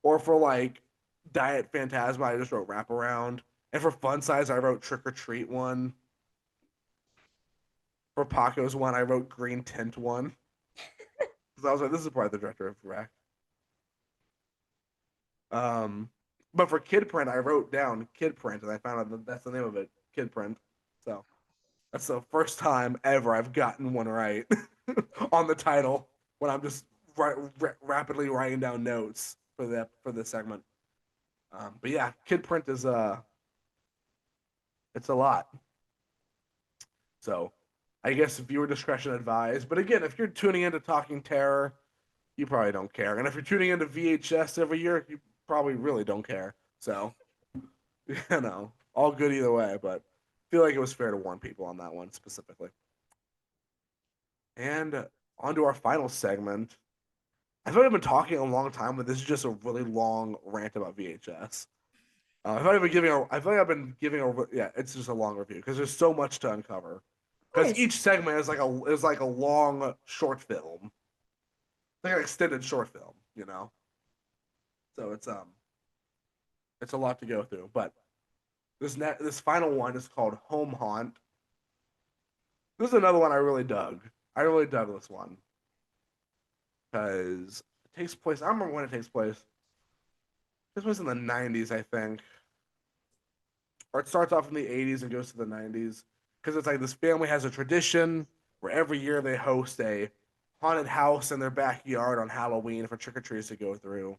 or for like Diet Phantasma, I just wrote Wraparound. And for Fun Size, I wrote Trick or Treat One. For Paco's one, I wrote Green Tint One because I was like, this is probably the director of Rack. Um, but for Kid Print, I wrote down Kid Print, and I found out that that's the name of it, Kid Print. So that's the first time ever I've gotten one right on the title when I'm just rapidly writing down notes for this segment. But yeah, Kid Print is it's a lot. So I guess viewer discretion advised. But again, if you're tuning into Talking Terror, you probably don't care. And if you're tuning into VHS every year, you probably really don't care. So, all good either way. But I feel like it was fair to warn people on that one specifically. And on to our final segment. I feel like I've been talking a long time, but this is just a really long rant about VHS. I feel like I've been giving a, yeah, it's just a long review because there's so much to uncover. Because course. each segment is like a long short film, like an extended short film, you know. So it's a lot to go through. But this final one is called Home Haunt. This is another one I really dug. I really dug this one because it takes place. I don't remember when it takes place. This was in the '90s, I think, or it starts off in the '80s and goes to the '90s. Because it's like this family has a tradition where every year they host a haunted house in their backyard on Halloween for trick or treaters to go through.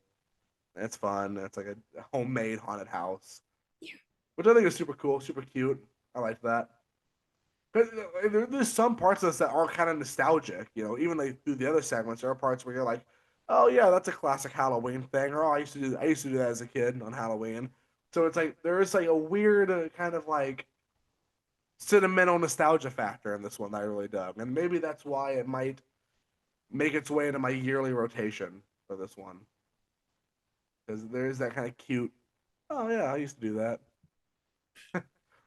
And it's fun. It's like a homemade haunted house, which I think is super cool, super cute. I like that. Because there's some parts of this that are kind of nostalgic, you know. Even like through the other segments, there are parts where you're like, "Oh yeah, that's a classic Halloween thing," or "Oh, I used to do that as a kid on Halloween." So it's like there is like a weird kind of like sentimental nostalgia factor in this one that I really dug, and maybe that's why it might make its way into my yearly rotation for this one because there is that kind of cute. Oh yeah, I used to do that.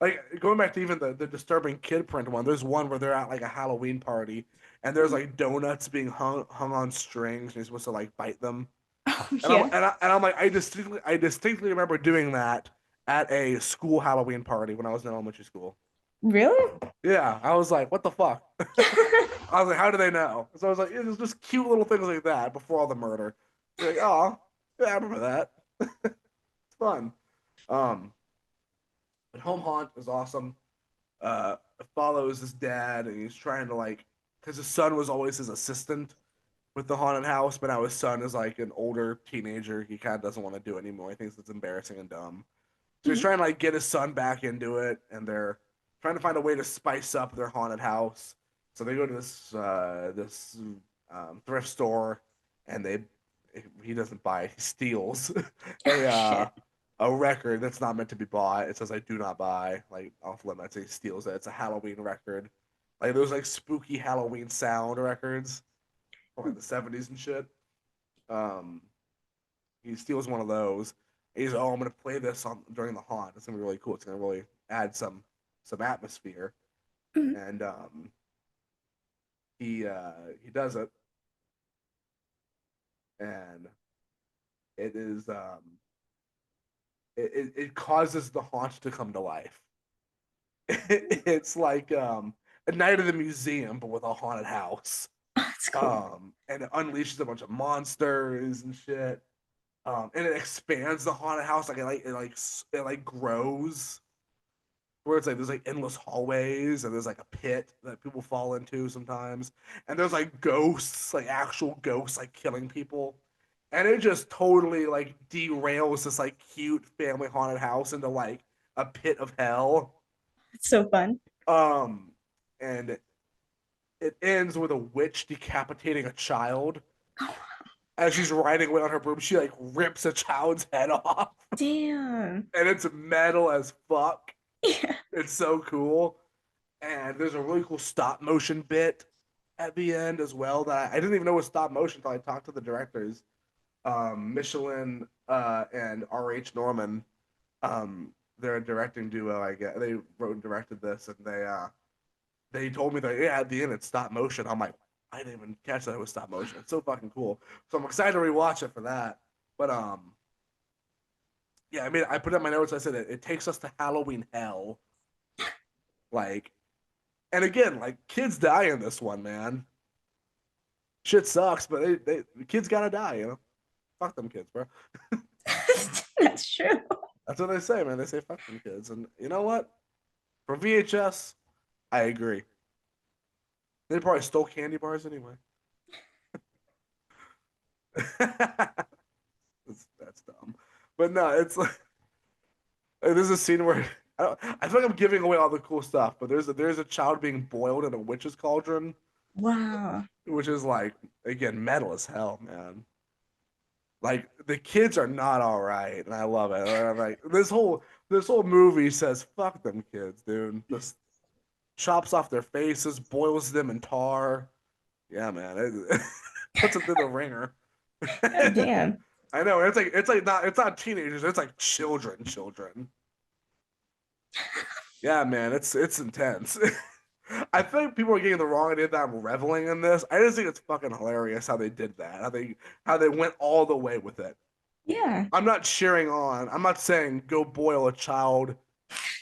Like going back to even the disturbing kid print one, there's one where they're at like a Halloween party and there's like donuts being hung on strings and you're supposed to like bite them. Oh, And yeah. I'm like I distinctly remember doing that at a school Halloween party when I was in elementary school. Really? Yeah, I was like, what the fuck? I was like, how do they know? So I was like, it was just cute little things like that before all the murder. Like, oh, yeah, I remember that. It's fun. Um, but Home Haunt is awesome. Follows his dad, and he's trying to like, because his son was always his assistant with the haunted house, but now his son is like an older teenager. He kind of doesn't want to do it anymore. He thinks it's embarrassing and dumb. So he's Mhm. trying to like get his son back into it, and they're trying to find a way to spice up their haunted house. So they go to this thrift store, and they he doesn't buy it. He steals a Oh, uh, shit. a record that's not meant to be bought. It says I do not buy, like off limits. He steals it. It's a Halloween record, like those like spooky Halloween sound records from like the '70s and shit. Um, he steals one of those. He's oh, I'm gonna play this on during the haunt. It's gonna be really cool. It's gonna really add some atmosphere. Mhm. And he does it, and it is it causes the haunt to come to life. It's like a night of the museum, but with a haunted house. That's cool. And it unleashes a bunch of monsters and shit. And it expands the haunted house it like grows where it's like there's like endless hallways and there's like a pit that people fall into sometimes and there's like ghosts like actual ghosts like killing people and it just totally like derails this like cute family haunted house into like a pit of hell. It's so fun. um and it ends with a witch decapitating a child as she's riding away on her broom. She like rips a child's head off Damn. and it's metal as fuck. Yeah. It's so cool. And there's a really cool stop motion bit at the end as well that I didn't even know was stop motion until I talked to the directors. Michelin and R.H. Norman, they're a directing duo. I guess they wrote and directed this, and they told me that yeah, at the end it's stop motion. I'm like, I didn't even catch that it was stop motion. It's so fucking cool. So I'm excited to rewatch it for that. But yeah, I mean, I put in my notes. I said it takes us to Halloween hell. Like, and again, like kids die in this one, man. Shit sucks, but the kids gotta die. Fuck them kids, bro. That's true. That's what they say, man. They say fuck them kids, and you know what? For VHS, I agree. They probably stole candy bars anyway. That's dumb. But no, it's like there's a scene where I feel like I'm giving away all the cool stuff, but there's a child being boiled in a witch's cauldron, Wow. which is like again metal as hell, man. Like the kids are not all right, and I love it. I'm like this whole movie says fuck them kids, dude. Just chops off their faces, boils them in tar. Yeah, man, it puts them through the ringer. God damn. I know it's not teenagers, it's like children. Yeah, man, it's intense. I think people are getting the wrong idea that I'm reveling in this. I just think it's fucking hilarious how they did that. How they went all the way with it. Yeah. I'm not cheering on. I'm not saying go boil a child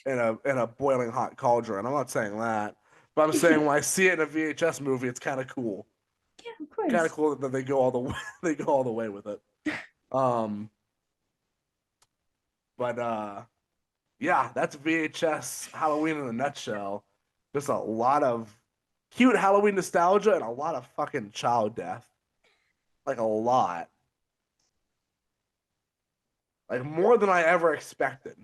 in a boiling hot cauldron. I'm not saying that. But I'm saying when I see it in a VHS movie, it's kind of cool. Yeah, of Kind of course. cool that they go all the way they go all the way with it. Um, but yeah, that's VHS Halloween in a nutshell. Just a lot of cute Halloween nostalgia and a lot of fucking child death. Like a lot. Like more than I ever expected.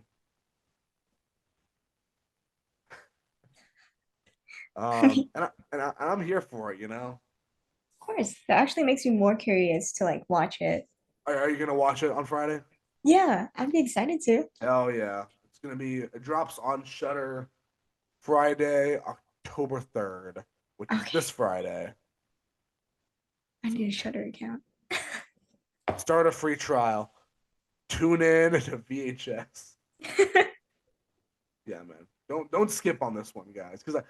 Of And I'm here for it. course. That actually makes me more curious to like watch it. Are you gonna watch it on Friday? Yeah, I'd be excited to. Hell yeah. It drops on Shutter Friday, October 3rd, which is Okay. this Friday. I So need a Shutter account. start a free trial. Tune in to VHS. Yeah, man. Don't skip on this one, guys. Because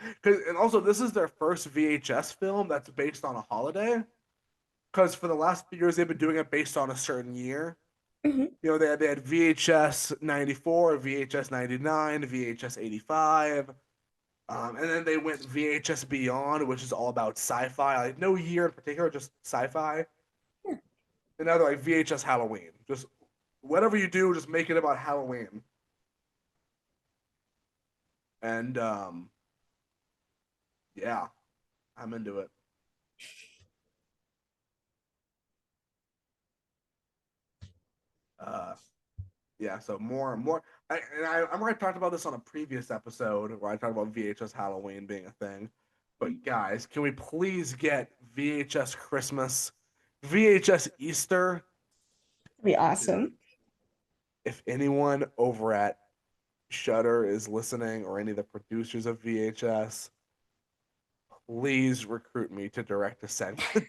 and also this is their first VHS film that's based on a holiday. Because for the last few years they've been doing it based on a certain year. Mhm. They had VHS 94, VHS 99, VHS 85. And then they went VHS Beyond, which is all about sci-fi. Like no year in particular, just sci-fi. Yeah. And now they're like VHS Halloween. Just whatever you do, just make it about Halloween. And yeah, I'm into it. Uh, yeah, so more and more. I might have talked about this on a previous episode where I talked about VHS Halloween being a thing. But guys, can we please get VHS Christmas, VHS Easter? That'd be Dude, awesome. if anyone over at Shutter is listening or any of the producers of VHS, please recruit me to direct a segment.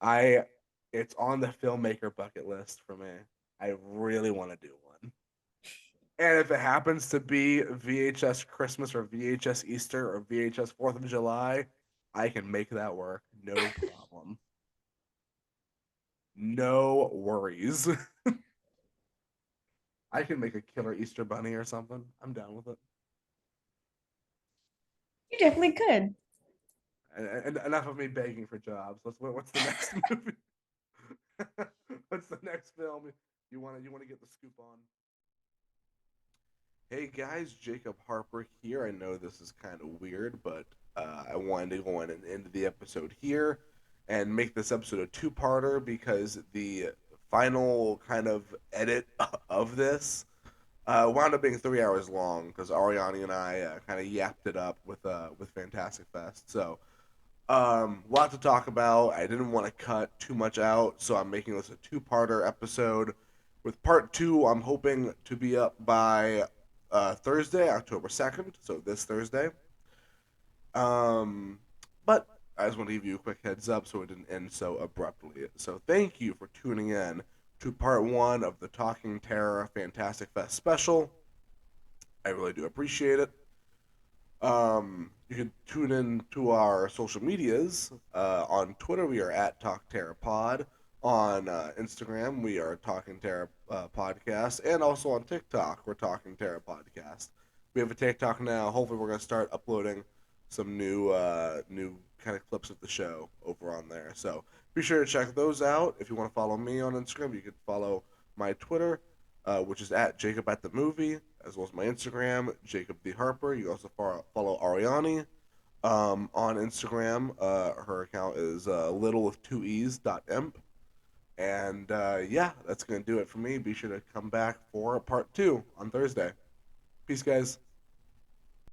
I it's on the filmmaker bucket list for me. I really want to do one. And if it happens to be VHS Christmas or VHS Easter or VHS 4th of July, I can make that work. No problem. No worries. I can make a killer Easter bunny or something. I'm down with it. You definitely could. And enough of me begging for jobs. What's the next movie? What's the next film you want to get the scoop on? Hey guys, Jacob Harper here. I know this is kind of weird, but I wanted to go in and end the episode here and make this episode a two-parter because the final kind of edit of this wound up being 3 hours long because Ariani and I kind of yapped it up with Fantastic Fest. So lot to talk about. I didn't want to cut too much out, so I'm making this a two-parter episode. With part two, I'm hoping to be up by Thursday, October 2nd, so this Thursday. Um, but I just want to give you a quick heads up so it didn't end so abruptly. So thank you for tuning in to part one of the Talking Terror Fantastic Fest special. I really do appreciate it. You can tune in to our social medias. On Twitter, we are at Talk Terror Pod. On Instagram, we are Talking Terror Podcast, and also on TikTok, we're Talking Terror Podcast. We have a TikTok now. Hopefully, we're going to start uploading some new kind of clips of the show over on there. So be sure to check those out. If you want to follow me on Instagram, you can follow my Twitter, which is at Jacob at the Movie, as well as my Instagram, Jacob the Harper. You also follow Ariani on Instagram. Her account is little with two e's dot imp. And yeah, that's gonna do it for me. Be sure to come back for part two on Thursday. Peace, guys.